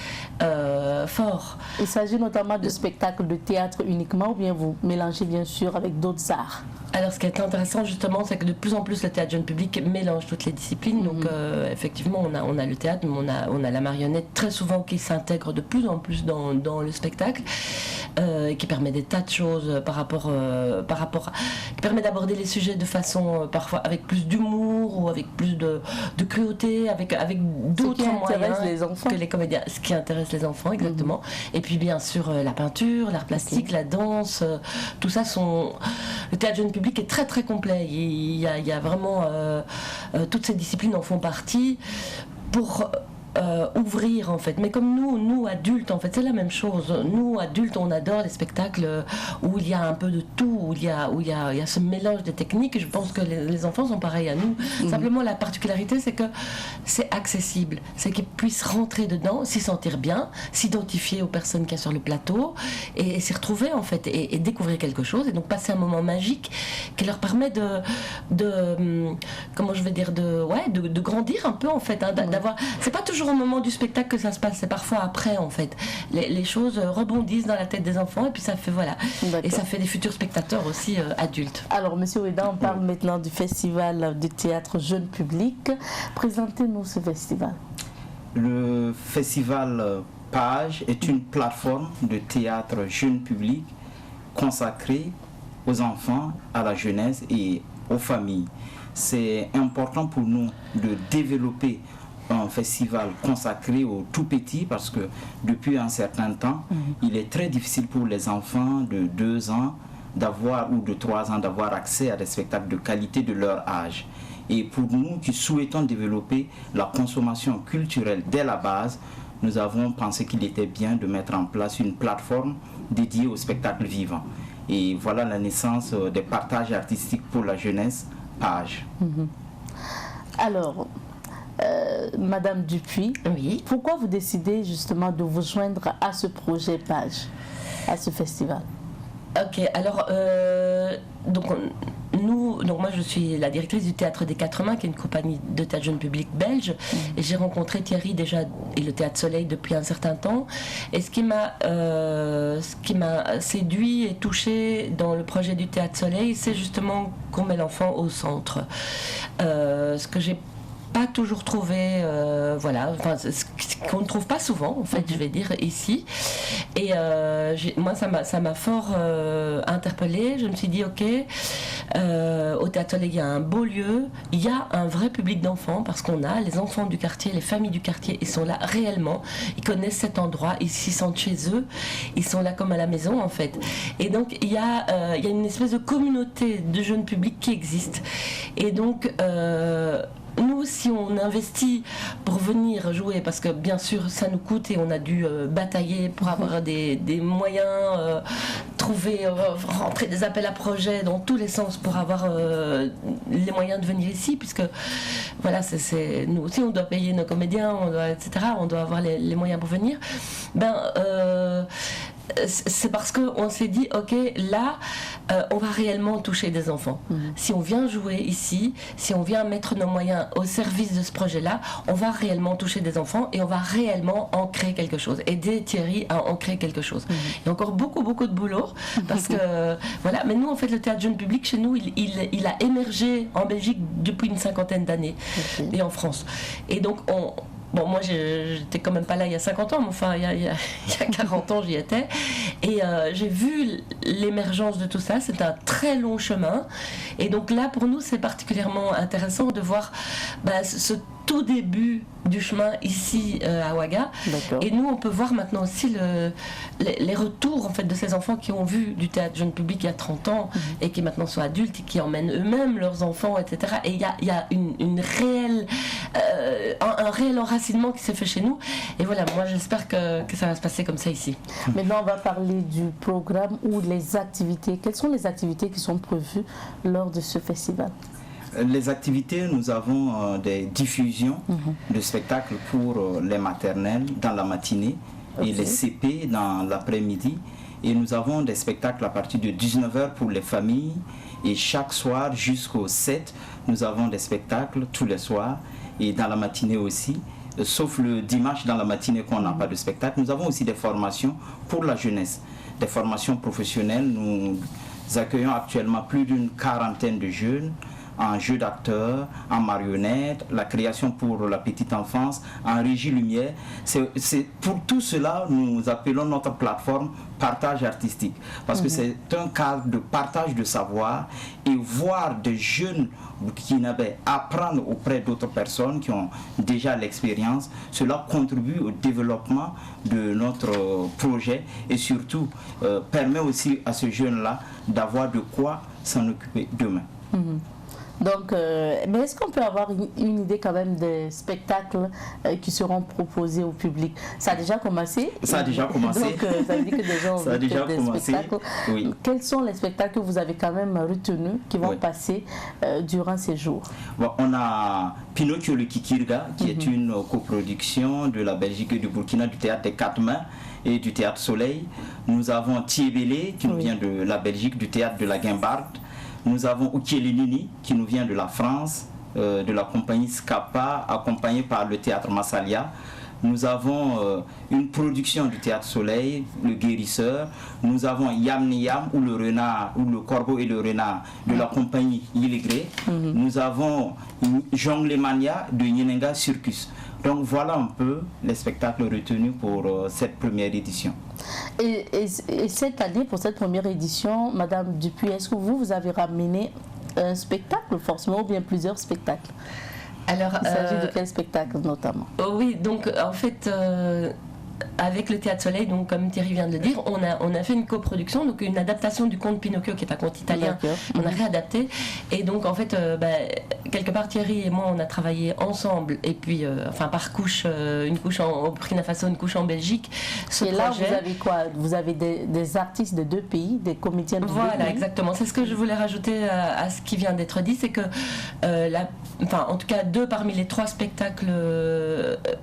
fort. Il s'agit notamment de spectacles de théâtre uniquement ou bien vous mélangez bien sûr avec d'autres arts? Alors ce qui est intéressant justement, c'est que de plus en plus le théâtre jeune public mélange toutes les disciplines. Donc effectivement on a le théâtre, mais on a la marionnette très souvent qui s'intègre de plus en plus dans le spectacle. qui permet des tas de choses qui permet d'aborder les sujets de façon parfois avec plus d'humour ou avec plus de cruauté, avec d'autres moyens les enfants. Que les comédiens, ce qui intéresse les enfants, exactement. Et puis bien sûr la peinture, l'art plastique, la danse, tout ça le théâtre jeune public est très très complet. Il y a vraiment toutes ces disciplines en font partie pour ouvrir en fait, mais comme nous adultes en fait c'est la même chose. Nous adultes on adore les spectacles où il y a un peu de tout, où il y a ce mélange de techniques. Je pense que les enfants sont pareils à nous. Simplement la particularité c'est que c'est accessible, c'est qu'ils puissent rentrer dedans, s'y sentir bien, s'identifier aux personnes qu'il y a sur le plateau et s'y retrouver en fait et découvrir quelque chose et donc passer un moment magique qui leur permet de comment je vais dire de grandir un peu en fait, hein, d'avoir, c'est pas toujours au moment du spectacle que ça se passe, c'est parfois après en fait. Les choses rebondissent dans la tête des enfants et puis ça fait et ça fait des futurs spectateurs aussi adultes. Alors Monsieur Oueda, on parle maintenant du festival de théâtre jeune public. Présentez-nous ce festival. Le festival Page est une plateforme de théâtre jeune public consacrée aux enfants, à la jeunesse et aux familles. C'est important pour nous de développer un festival consacré aux tout petits parce que depuis un certain temps, il est très difficile pour les enfants de 2 ans ou de 3 ans d'avoir accès à des spectacles de qualité de leur âge. Et pour nous qui souhaitons développer la consommation culturelle dès la base, nous avons pensé qu'il était bien de mettre en place une plateforme dédiée au spectacle vivant. Et voilà la naissance des partages artistiques pour la jeunesse, Page. Alors, Madame Dupuis, oui. Pourquoi vous décidez justement de vous joindre à ce projet Page, à ce festival? Ok, alors donc moi je suis la directrice du Théâtre des Quatre Mains, qui est une compagnie de théâtre jeune public belge, et j'ai rencontré Thierry déjà et le Théâtre Soleil depuis un certain temps. Et ce qui m'a séduit et touché dans le projet du Théâtre Soleil, c'est justement qu'on met l'enfant au centre. Ce que j'ai pas toujours trouvé, ce qu'on ne trouve pas souvent en fait, je vais dire ici. Et moi ça m'a fort interpellée. Je me suis dit ok, au Théâtre Soleil il y a un beau lieu, il y a un vrai public d'enfants parce qu'on a les enfants du quartier, les familles du quartier, ils sont là réellement, ils connaissent cet endroit, ils s'y sentent chez eux, ils sont là comme à la maison en fait. Et donc il y a une espèce de communauté de jeunes publics qui existe. Et donc nous, si on investit pour venir jouer, parce que bien sûr ça nous coûte et on a dû batailler pour avoir des moyens, trouver, rentrer des appels à projets dans tous les sens pour avoir les moyens de venir ici, puisque voilà, nous aussi on doit payer nos comédiens, etc. On doit avoir les moyens pour venir. C'est parce qu'on s'est dit, ok, là, on va réellement toucher des enfants. Si on vient jouer ici, si on vient mettre nos moyens au service de ce projet-là, on va réellement toucher des enfants et on va réellement en créer quelque chose. Aider Thierry à en créer quelque chose. Il y a encore beaucoup de boulot, parce que, voilà, mais nous, en fait, le théâtre jeune public, chez nous, il a émergé en Belgique depuis une 50aine d'années, et en France. Et donc, bon, moi, j'étais quand même pas là il y a 50 ans, mais enfin, il y a 40 ans, j'y étais. Et j'ai vu l'émergence de tout ça. C'est un très long chemin. Et donc là, pour nous, c'est particulièrement intéressant de voir ce tout début du chemin ici à Ouaga. Et nous, on peut voir maintenant aussi les retours en fait, de ces enfants qui ont vu du théâtre jeune public il y a 30 ans et qui maintenant sont adultes et qui emmènent eux-mêmes leurs enfants, etc. Et il y a une réelle, un réel enracinement qui s'est fait chez nous. Et voilà, moi j'espère que ça va se passer comme ça ici. Maintenant, on va parler du programme ou les activités. Quelles sont les activités qui sont prévues lors de ce festival? Les activités, nous avons des diffusions de spectacles pour les maternelles dans la matinée et les CP dans l'après-midi. Et nous avons des spectacles à partir de 19h pour les familles. Et chaque soir jusqu'au 7, nous avons des spectacles tous les soirs et dans la matinée aussi. Sauf le dimanche dans la matinée qu'on n'a pas de spectacle. Nous avons aussi des formations pour la jeunesse, des formations professionnelles. Nous accueillons actuellement plus d'une 40aine de jeunes en jeu d'acteur, en marionnette, la création pour la petite enfance, en régie lumière. Pour tout cela, nous appelons notre plateforme partage artistique, parce que c'est un cadre de partage de savoir, et voir des jeunes burkinabés apprendre auprès d'autres personnes qui ont déjà l'expérience, cela contribue au développement de notre projet, et surtout permet aussi à ce jeune-là d'avoir de quoi s'en occuper demain. Donc, mais est-ce qu'on peut avoir une idée quand même des spectacles qui seront proposés au public? Ça a déjà commencé? Ça a déjà commencé. Donc, ça veut dire que déjà on ça a déjà des commencé. spectacles. Oui. Quels sont les spectacles que vous avez quand même retenus qui vont passer durant ces jours? Bon, on a Pinocchio le Kikirga, qui est une coproduction de la Belgique et du Burkina, du théâtre des Quatre Mains et du théâtre Soleil. Nous avons Tiebele, qui nous vient de la Belgique, du théâtre de la Guimbarde. Nous avons Ukielelini, qui nous vient de la France, de la compagnie Scapa, accompagné par le théâtre Massalia. Nous avons une production du théâtre Soleil, Le Guérisseur. Nous avons Yam Niyam, ou le renard, ou le corbeau et le renard, de la compagnie Yiligré. Nous avons Jonglemania de Yenenga Circus. Donc voilà un peu les spectacles retenus pour cette première édition. Et cette année, pour cette première édition, Madame Dupuis, est-ce que vous avez ramené un spectacle forcément, ou bien plusieurs spectacles? Alors, il s'agit de quel spectacle notamment? Oui, donc en fait, avec le Théâtre Soleil, donc comme Thierry vient de le dire, on a fait une coproduction, donc une adaptation du conte Pinocchio, qui est un conte italien. On a réadapté, et donc en fait, quelque part Thierry et moi on a travaillé ensemble, et puis enfin par couche, une couche au Burkina Faso, une couche en Belgique. Et là vous avez quoi? Vous avez des artistes de deux pays, des comédiens de deux pays? Voilà, exactement. C'est ce que je voulais rajouter à ce qui vient d'être dit, c'est que enfin en tout cas 2 parmi les 3 spectacles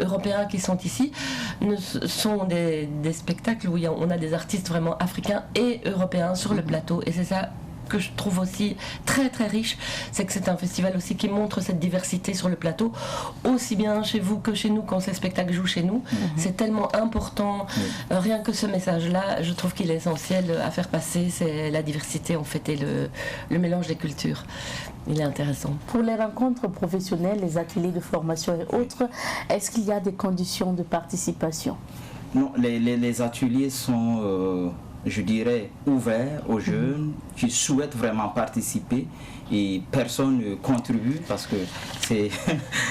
européens qui sont ici sont des spectacles où on a des artistes vraiment africains et européens sur le plateau, et c'est ça que je trouve aussi très très riche, c'est que c'est un festival aussi qui montre cette diversité sur le plateau, aussi bien chez vous que chez nous quand ces spectacles jouent chez nous. C'est tellement important, rien que ce message-là, je trouve qu'il est essentiel à faire passer, c'est la diversité en fait et le mélange des cultures. Il est intéressant. Pour les rencontres professionnelles, les ateliers de formation et autres, est-ce qu'il y a des conditions de participation? Non, les ateliers sont, je dirais, ouverts aux jeunes qui souhaitent vraiment participer, et personne ne contribue parce que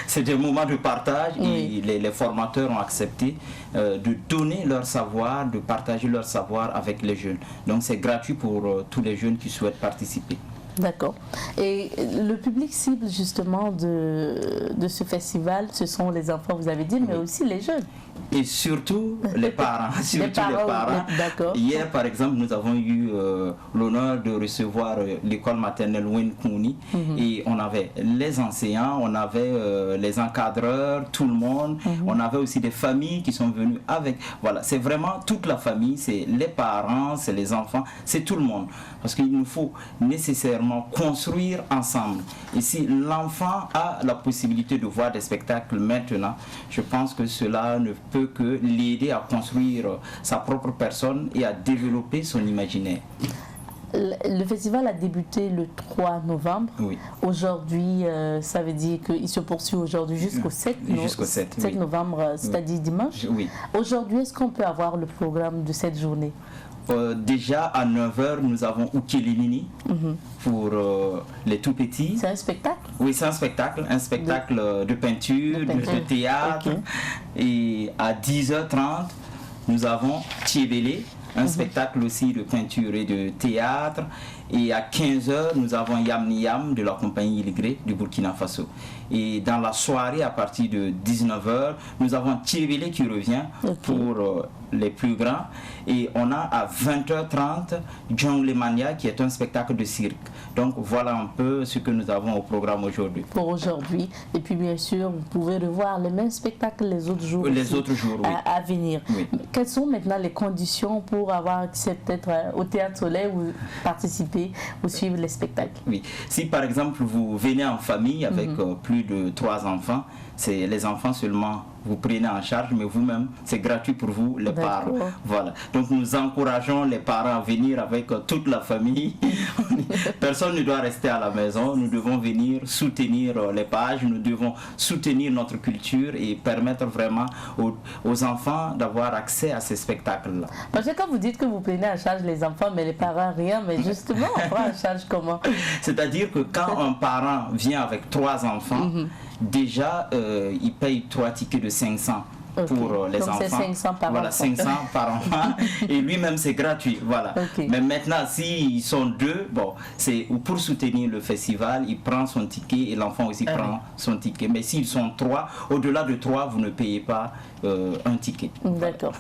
c'est des moments de partage, et les formateurs ont accepté de donner leur savoir, de partager leur savoir avec les jeunes. Donc c'est gratuit pour tous les jeunes qui souhaitent participer. D'accord. Et le public cible justement de ce festival, ce sont les enfants, vous avez dit, mais aussi les jeunes. Et surtout les parents. Surtout les parents. D'accord. Hier, par exemple, nous avons eu l'honneur de recevoir l'école maternelle Wenkouni, et on avait les enseignants, on avait les encadreurs, tout le monde. On avait aussi des familles qui sont venues avec. Voilà, c'est vraiment toute la famille, c'est les parents, c'est les enfants, c'est tout le monde. Parce qu'il nous faut nécessairement construire ensemble. Et si l'enfant a la possibilité de voir des spectacles maintenant, je pense que cela ne peut que l'aider à construire sa propre personne et à développer son imaginaire. Le festival a débuté le 3 novembre. Oui. Aujourd'hui, ça veut dire qu'il se poursuit aujourd'hui jusqu'au 7 novembre, c'est-à-dire dimanche. Oui. Aujourd'hui, est-ce qu'on peut avoir le programme de cette journée? Déjà à 9h, nous avons Ukielelini pour les tout petits. C'est un spectacle? Oui, c'est un spectacle de peinture, de théâtre. Et à 10h30, nous avons Tiebele, un spectacle aussi de peinture et de théâtre. Et à 15h, nous avons Yam Niyam de la compagnie Yiligré du Burkina Faso. Et dans la soirée, à partir de 19h, nous avons Tiebele qui revient pour les plus grands. Et on a à 20h30 Jonglemania qui est un spectacle de cirque. Donc voilà un peu ce que nous avons au programme aujourd'hui. Pour aujourd'hui. Et puis bien sûr, vous pouvez revoir les mêmes spectacles les autres jours. Les autres jours, oui. À venir. Oui. Quelles sont maintenant les conditions pour avoir accès peut-être au Théâtre Soleil ou participer ou suivre les spectacles? Oui. Si par exemple vous venez en famille avec plus de 3 enfants, c'est les enfants seulement, vous prenez en charge, mais vous-même, c'est gratuit pour vous, les parents. Voilà. Donc nous encourageons les parents à venir avec toute la famille. Personne ne doit rester à la maison. Nous devons venir soutenir les pages, nous devons soutenir notre culture et permettre vraiment aux enfants d'avoir accès à ces spectacles-là. Parce que quand vous dites que vous prenez en charge les enfants, mais les parents rien, mais justement, on prend en charge comment? C'est-à-dire que quand un parent vient avec 3 enfants, déjà, il paye 3 tickets de 500 pour les donc enfants. C'est 500 par voilà, enfant. 500 par enfant. Et lui-même, c'est gratuit. Voilà. Mais maintenant, s'ils sont 2, bon, c'est pour soutenir le festival, il prend son ticket et l'enfant aussi prend son ticket. Mais s'ils sont 3, au-delà de 3, vous ne payez pas un ticket. D'accord.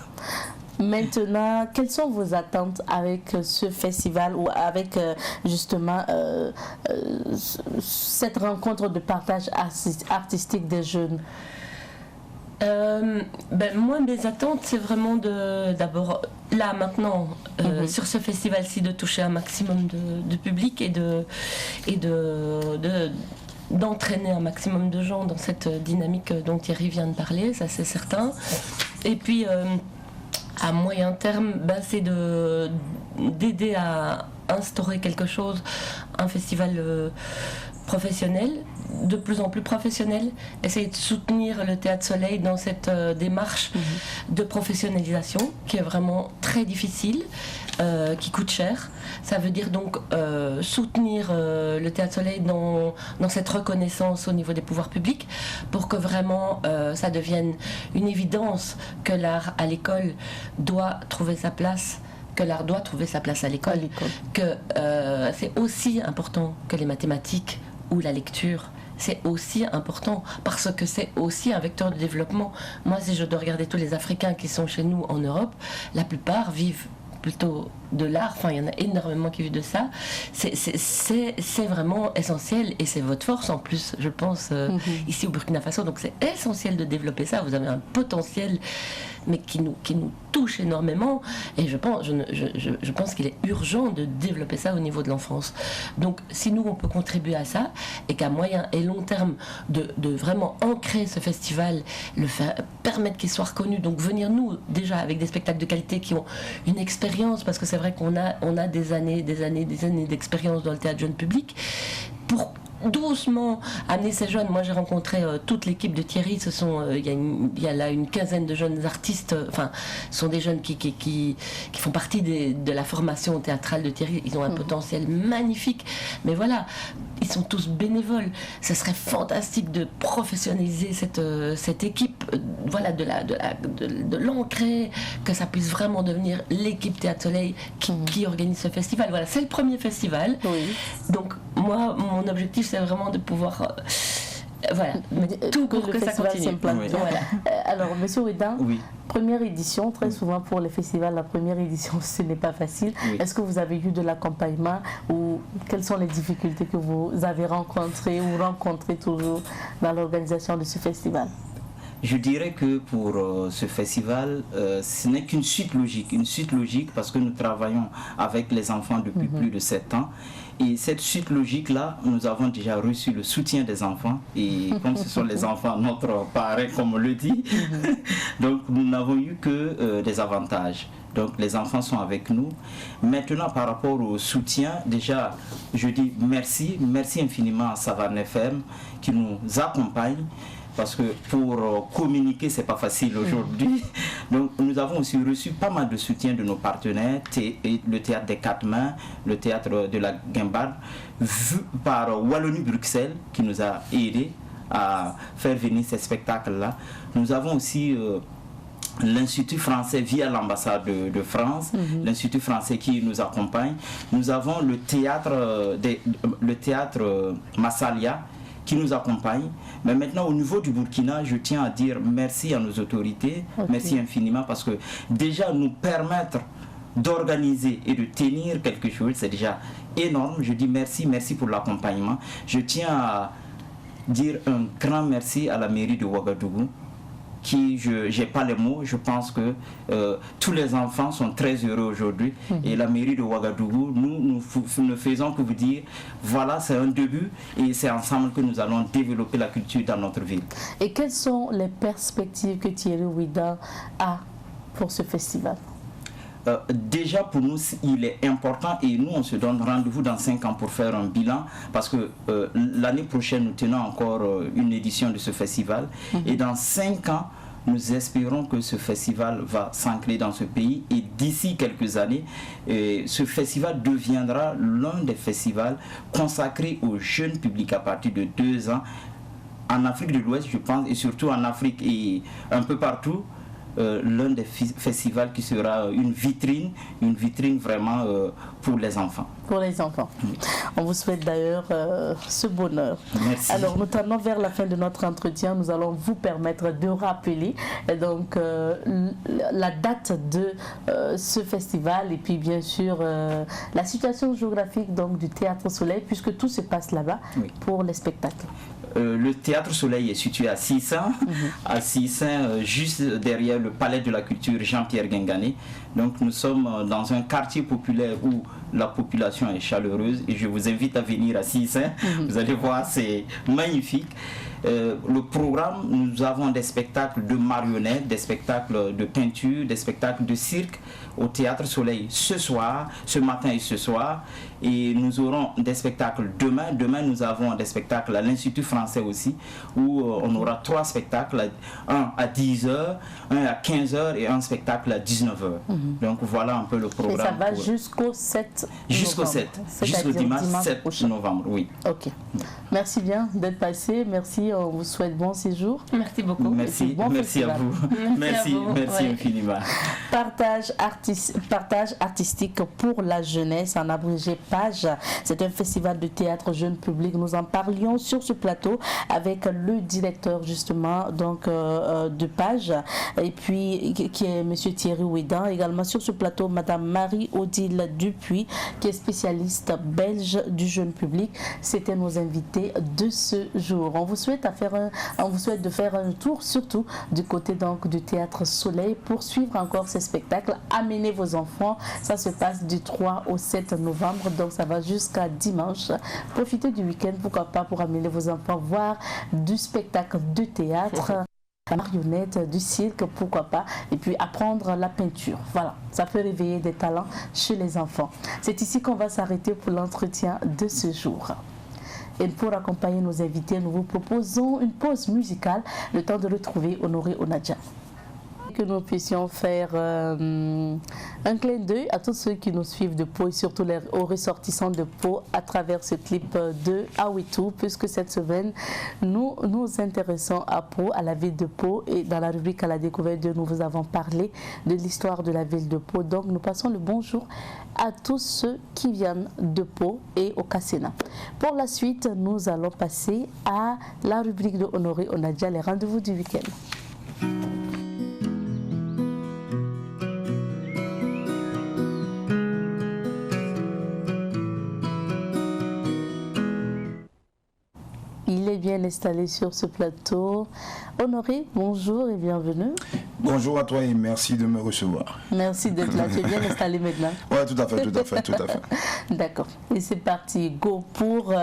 Maintenant, quelles sont vos attentes avec ce festival ou avec justement cette rencontre de partage artistique des jeunes? Moi, mes attentes, c'est vraiment d'abord, là, maintenant, sur ce festival-ci, de toucher un maximum de public et d'entraîner un maximum de gens dans cette dynamique dont Thierry vient de parler, ça c'est certain. Et puis, à moyen terme, c'est d'aider à instaurer quelque chose, un festival professionnel, de plus en plus professionnel, essayer de soutenir le Théâtre Soleil dans cette démarche de professionnalisation qui est vraiment très difficile, qui coûte cher. Ça veut dire donc soutenir le Théâtre Soleil dans cette reconnaissance au niveau des pouvoirs publics pour que vraiment ça devienne une évidence que l'art à l'école doit trouver sa place, que l'art doit trouver sa place à l'école, que c'est aussi important que les mathématiques ou la lecture. C'est aussi important parce que c'est aussi un vecteur de développement. Moi, si je dois regarder tous les Africains qui sont chez nous en Europe, la plupart vivent plutôt de l'art, enfin il y en a énormément qui vivent de ça. C'est vraiment essentiel et c'est votre force en plus, je pense, ici au Burkina Faso. Donc c'est essentiel de développer ça. Vous avez un potentiel mais qui nous touche énormément et je pense qu'il est urgent de développer ça au niveau de l'enfance. Donc si nous on peut contribuer à ça et qu'à moyen et long terme de vraiment ancrer ce festival, le faire, permettre qu'il soit reconnu, donc venir nous déjà avec des spectacles de qualité qui ont une expérience, parce que c'est vrai qu'on a des années d'expérience dans le théâtre jeune public, pour doucement amener ces jeunes. Moi j'ai rencontré toute l'équipe de Thierry, il y a là une quinzaine de jeunes artistes, enfin ce sont des jeunes qui font partie de la formation théâtrale de Thierry, ils ont un potentiel magnifique, mais voilà, ils sont tous bénévoles. Ce serait fantastique de professionnaliser cette équipe, voilà, de l'ancrer, que ça puisse vraiment devenir l'équipe Théâtre Soleil qui organise ce festival. Voilà, c'est le premier festival, donc moi mon objectif c'est vraiment de pouvoir tout pour que ça continue. Voilà. Alors, monsieur Ouida, première édition, très souvent pour les festivals, la première édition, ce n'est pas facile. Est-ce que vous avez eu de l'accompagnement ou quelles sont les difficultés que vous avez rencontrées ou rencontrez toujours dans l'organisation de ce festival? Je dirais que pour ce festival, ce n'est qu'une suite logique parce que nous travaillons avec les enfants depuis plus de 7 ans. Et cette suite logique-là, nous avons déjà reçu le soutien des enfants. Et comme ce sont les enfants, notre parrain, comme on le dit, donc nous n'avons eu que des avantages. Donc les enfants sont avec nous. Maintenant, par rapport au soutien, déjà, je dis merci infiniment à Savane FM qui nous accompagne. Parce que pour communiquer, c'est pas facile aujourd'hui. Donc nous avons aussi reçu pas mal de soutien de nos partenaires, le théâtre des 4 mains, le théâtre de la Guimbarde, vu par Wallonie-Bruxelles qui nous a aidés à faire venir ces spectacles-là. Nous avons aussi l'Institut français via l'ambassade de France, l'Institut français qui nous accompagne. Nous avons le théâtre Massalia qui nous accompagne. Mais maintenant, au niveau du Burkina, je tiens à dire merci à nos autorités, merci infiniment, parce que déjà nous permettre d'organiser et de tenir quelque chose, c'est déjà énorme. Je dis merci pour l'accompagnement. Je tiens à dire un grand merci à la mairie de Ouagadougou qui, je n'ai pas les mots, je pense que tous les enfants sont très heureux aujourd'hui. Et la mairie de Ouagadougou, nous ne faisons que vous dire, voilà, c'est un début et c'est ensemble que nous allons développer la culture dans notre ville. Et quelles sont les perspectives que Thierry Ouida a pour ce festival? Déjà pour nous il est important et nous on se donne rendez-vous dans 5 ans pour faire un bilan parce que l'année prochaine nous tenons encore une édition de ce festival et dans 5 ans nous espérons que ce festival va s'ancrer dans ce pays et d'ici quelques années ce festival deviendra l'un des festivals consacrés au jeune public à partir de 2 ans en Afrique de l'Ouest je pense et surtout en Afrique et un peu partout. L'un des festivals qui sera une vitrine vraiment pour les enfants. Pour les enfants. On vous souhaite d'ailleurs ce bonheur. Merci. Alors nous tendons vers la fin de notre entretien. Nous allons vous permettre de rappeler donc, la date de ce festival et puis bien sûr la situation géographique donc, du Théâtre Soleil puisque tout se passe là-bas pour les spectacles. Le Théâtre Soleil est situé à Sissin, juste derrière le Palais de la Culture Jean-Pierre Guingané. Donc nous sommes dans un quartier populaire où la population est chaleureuse et je vous invite à venir à Sissin. Vous allez voir, c'est magnifique. Le programme, nous avons des spectacles de marionnettes, des spectacles de peinture, des spectacles de cirque au Théâtre Soleil ce matin et ce soir. Et nous aurons des spectacles demain. Demain, nous avons des spectacles à l'Institut français aussi, où on aura 3 spectacles, un à 10h, un à 15h et un spectacle à 19h. Donc voilà un peu le programme. Et ça va jusqu'au 7 Jusqu'au 7, jusqu'au dimanche 7 novembre, oui. Ok. Merci bien d'être passé. Merci, on vous souhaite bon séjour. Merci beaucoup. Merci, bon merci à vous. Merci infiniment. Partage artistique pour la jeunesse, en abrégé PAGE. C'est un festival de théâtre jeune public. Nous en parlions sur ce plateau avec le directeur justement donc, de PAGE et puis qui est M. Thierry Ouida. Également sur ce plateau, Mme Marie-Odile Dupuis qui est spécialiste belge du jeune public. C'était nos invités de ce jour. On vous souhaite de faire un tour surtout du côté donc du Théâtre Soleil pour suivre encore ces spectacles. Amenez vos enfants. Ça se passe du 3 au 7 novembre, donc ça va jusqu'à dimanche. Profitez du week-end, pourquoi pas, pour amener vos enfants voir du spectacle de théâtre, la marionnette, du cirque, pourquoi pas, et puis apprendre la peinture. Voilà, ça peut réveiller des talents chez les enfants. C'est ici qu'on va s'arrêter pour l'entretien de ce jour. Et pour accompagner nos invités, nous vous proposons une pause musicale, le temps de retrouver Honoré Onadja. Que nous puissions faire un clin d'œil à tous ceux qui nous suivent de Pau et surtout aux ressortissants de Pau à travers ce clip de Awitou, puisque cette semaine nous nous intéressons à Pau, à la ville de Pau, et dans la rubrique à la découverte de nous vous avons parlé de l'histoire de la ville de Pau. Donc nous passons le bonjour à tous ceux qui viennent de Pau et au Cassena. Pour la suite, nous allons passer à la rubrique de Honoré Onadja, les rendez-vous du week-end. Il est bien installé sur ce plateau. Honoré, bonjour et bienvenue. Bonjour à toi et merci de me recevoir. Merci d'être là. Tu es bien installé maintenant? Oui, tout à fait. D'accord. Et c'est parti. Go pour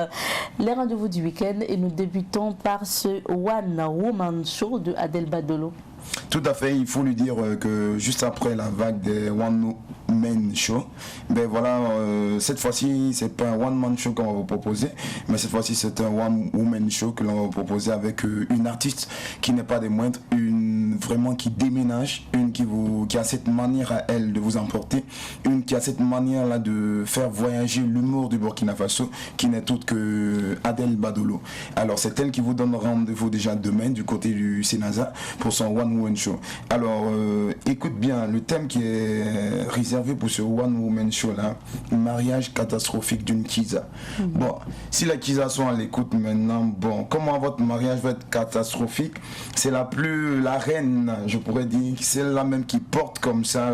les rendez-vous du week-end. Et nous débutons par ce One Woman Show de Adel Badolo. Tout à fait, il faut lui dire que juste après la vague des One Man Show, ben voilà, cette fois-ci c'est pas un One Man Show qu'on va vous proposer, mais cette fois-ci c'est un One Woman Show que l'on va vous proposer avec une artiste qui n'est pas des moindres, une vraiment qui déménage, une qui a cette manière à elle de vous emporter, une qui a cette manière là de faire voyager l'humour du Burkina Faso, qui n'est autre que Adel Badolo. Alors c'est elle qui vous donne rendez-vous déjà demain du côté du Sénaza pour son One Woman Show. Alors écoute bien, le thème qui est réservé pour ce One Woman Show là, mariage catastrophique d'une Kiza. Bon, si la Kiza sont à l'écoute maintenant, bon, comment votre mariage va être catastrophique? C'est la reine scène, je pourrais dire, celle-là même qui porte comme ça,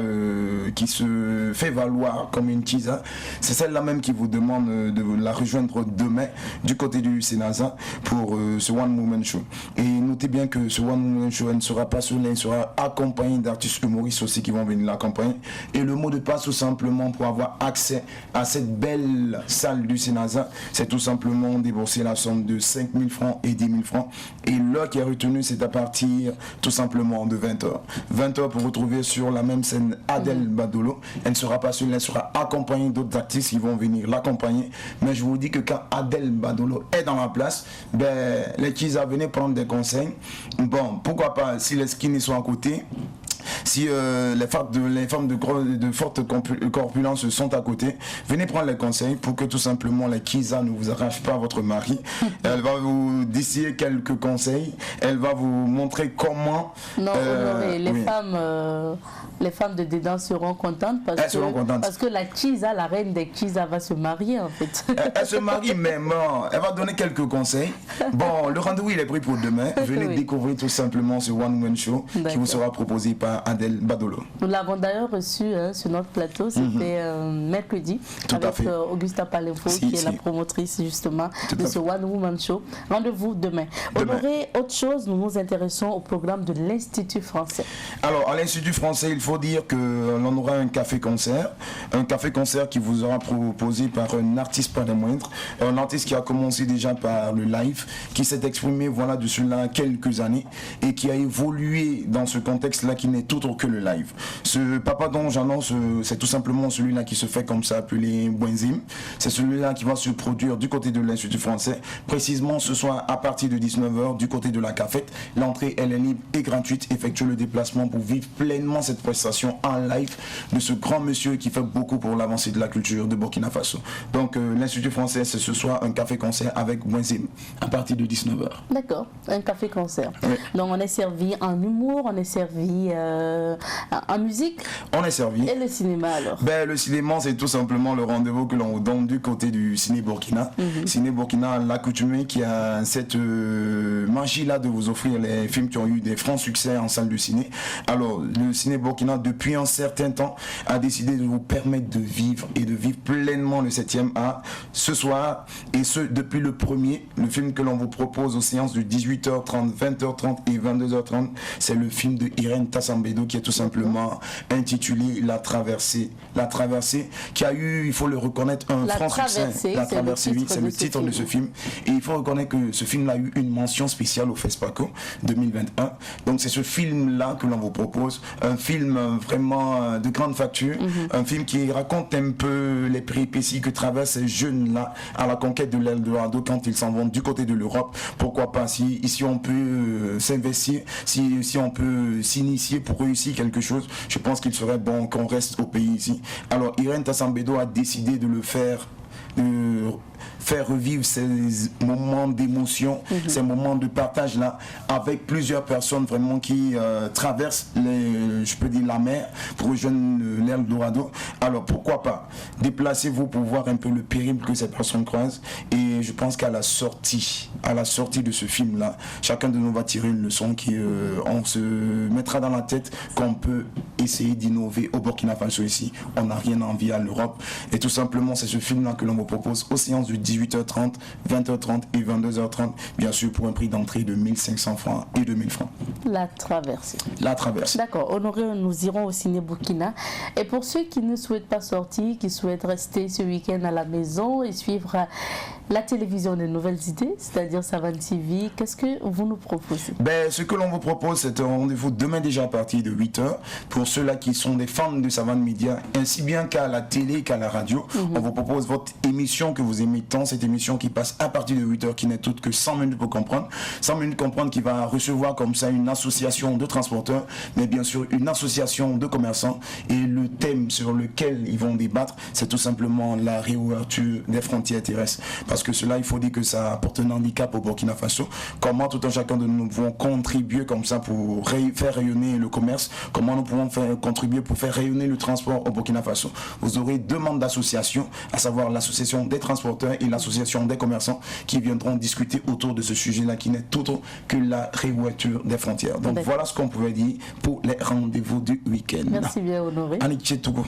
qui se fait valoir comme une Kiza, c'est celle-là même qui vous demande de la rejoindre demain du côté du Sénasa pour ce One Woman Show. Et notez bien que ce One Woman Show, elle ne sera pas seule, elle sera accompagnée d'artistes humoristes aussi qui vont venir l'accompagner. Et le mot de passe, tout simplement, pour avoir accès à cette belle salle du Sénasa, c'est tout simplement débourser la somme de 5 000 francs et 10 000 francs. Et l'heure qui est retenue, c'est à partir tout simplement de 20h. 20h pour retrouver sur la même scène Adèle Badolo. Elle ne sera pas seule, elle sera accompagnée d'autres artistes qui vont venir l'accompagner. Mais je vous dis que quand Adèle Badolo est dans la place, ben, les Kiza venaient prendre des conseils. Bon, pourquoi pas, si les skinny sont à côté, si les femmes de forte corpulence sont à côté, venez prendre les conseils pour que tout simplement les Kiza ne vous arrachent pas votre mari. Elle va vous distiller quelques conseils, elle va vous montrer comment... Non, les femmes de dedans seront contentes parce que la Kiza, la reine des Kiza, va se marier en fait. Elle se marie même, elle va donner quelques conseils. Bon, le rendez-vous il est pris pour demain. Venez découvrir tout simplement ce One Woman Show qui vous sera proposé par Adèle Badolo. Nous l'avons d'ailleurs reçu sur notre plateau, c'était mercredi, avec Augusta Palenfo qui est la promotrice justement de ce One Woman Show. Rendez-vous demain. Honoré, autre chose, nous nous intéressons au programme de l'Institut français. Alors, à l'Institut français, il faut dire que l'on aura un café-concert qui vous sera proposé par un artiste pas des moindres, un artiste qui a commencé déjà par le live, qui s'est exprimé de cela quelques années et qui a évolué dans ce contexte-là qui n'est tout autre que le live. Ce papa dont j'annonce, c'est tout simplement celui-là qui se fait comme ça appeler Bwenzim. C'est celui-là qui va se produire du côté de l'Institut français, précisément ce soir à partir de 19h du côté de la cafette. L'entrée elle est libre et gratuite. Effectuez le déplacement pour vivre pleinement cette prestation en live de ce grand monsieur qui fait beaucoup pour l'avancée de la culture de Burkina Faso. Donc l'Institut français, c'est ce soir un café-concert avec Bwenzim à partir de 19h. D'accord, un café-concert. Oui. Donc on est servi en humour, on est servi en musique. On est servi. Et le cinéma alors? Le cinéma, c'est tout simplement le rendez-vous que l'on donne du côté du Ciné Burkina. Ciné Burkina, l'accoutumé qui a cette magie-là de vous offrir les films qui ont eu des francs succès en salle de ciné. Alors, le Ciné Burkina, depuis un certain temps, a décidé de vous permettre de vivre et de vivre pleinement le 7e art ce soir. Et ce, depuis le premier, le film que l'on vous propose aux séances de 18h30, 20h30 et 22h30, c'est le film de Irène Tassambedo qui est tout simplement intitulé La Traversée. La Traversée qui a eu, il faut le reconnaître, un franc succès. La Traversée, oui, c'est le titre de ce film. Et il faut reconnaître que ce film a eu une mention spéciale au FESPACO 2021. Donc c'est ce film-là que l'on vous propose. Un film vraiment de grande facture. Un film qui raconte un peu les péripéties que traversent ces jeunes-là à la conquête de l'Eldorado quand ils s'en vont du côté de l'Europe. Pourquoi pas, si ici on peut s'investir, si on peut s'initier pour réussir quelque chose, je pense qu'il serait bon qu'on reste au pays ici. Alors Irène Tassambedo a décidé de le faire, de faire revivre ces moments d'émotion, ces moments de partage là, avec plusieurs personnes vraiment qui traversent je peux dire la mer pour rejoindre l'Eldorado. Alors pourquoi pas, déplacez-vous pour voir un peu le périple que ces personnes croisent. Et je pense qu'à la sortie de ce film là, chacun de nous va tirer une leçon qui on se mettra dans la tête qu'on peut essayer d'innover au Burkina Faso ici. On n'a rien à envier à l'Europe. Et tout simplement, c'est ce film là que l'on vous propose aux séances de 18h30, 20h30 et 22h30, bien sûr pour un prix d'entrée de 1500 francs et 2000 francs. La Traversée. La Traversée. D'accord, Honoré, nous irons au Ciné Burkina. Et pour ceux qui ne souhaitent pas sortir, qui souhaitent rester ce week-end à la maison et suivre la télévision de nouvelles idées, c'est-à-dire Savane TV, qu'est-ce que vous nous proposez? Ce que l'on vous propose, c'est un rendez-vous demain déjà à partir de 8h pour ceux-là qui sont des fans de Savane Média, ainsi bien qu'à la télé qu'à la radio. On vous propose votre émission que vous aimez tant, cette émission qui passe à partir de 8h, qui n'est toute que 100 minutes pour comprendre. 100 minutes comprendre, qui va recevoir comme ça une association de transporteurs, mais bien sûr une association de commerçants. Et le thème sur lequel ils vont débattre, c'est tout simplement la réouverture des frontières terrestres. Parce que cela, il faut dire que ça apporte un handicap au Burkina Faso. Comment tout un chacun de nous pouvons contribuer comme ça pour faire rayonner le commerce, comment nous pouvons faire contribuer pour faire rayonner le transport au Burkina Faso. Vous aurez 2 membres d'association, à savoir l'association des transporteurs et l'association des commerçants qui viendront discuter autour de ce sujet-là qui n'est autre que la réouverture des frontières. Donc voilà ce qu'on pouvait dire pour les rendez-vous du week-end. Merci bien, Honoré. Aniché Togo.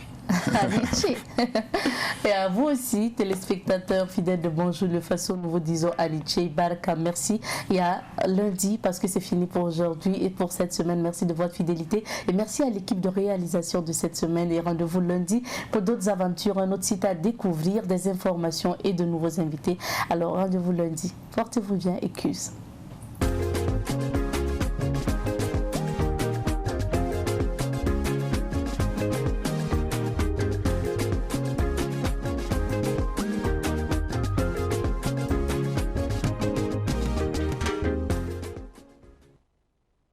Et à vous aussi, téléspectateurs fidèles de Bonjour le Faso, nous vous disons Alice Baraka, merci. Et à lundi, parce que c'est fini pour aujourd'hui et pour cette semaine. Merci de votre fidélité et merci à l'équipe de réalisation de cette semaine. Et rendez-vous lundi pour d'autres aventures, un autre site à découvrir, des informations et de nouveaux invités. Alors rendez-vous lundi. Portez-vous bien et cuisse.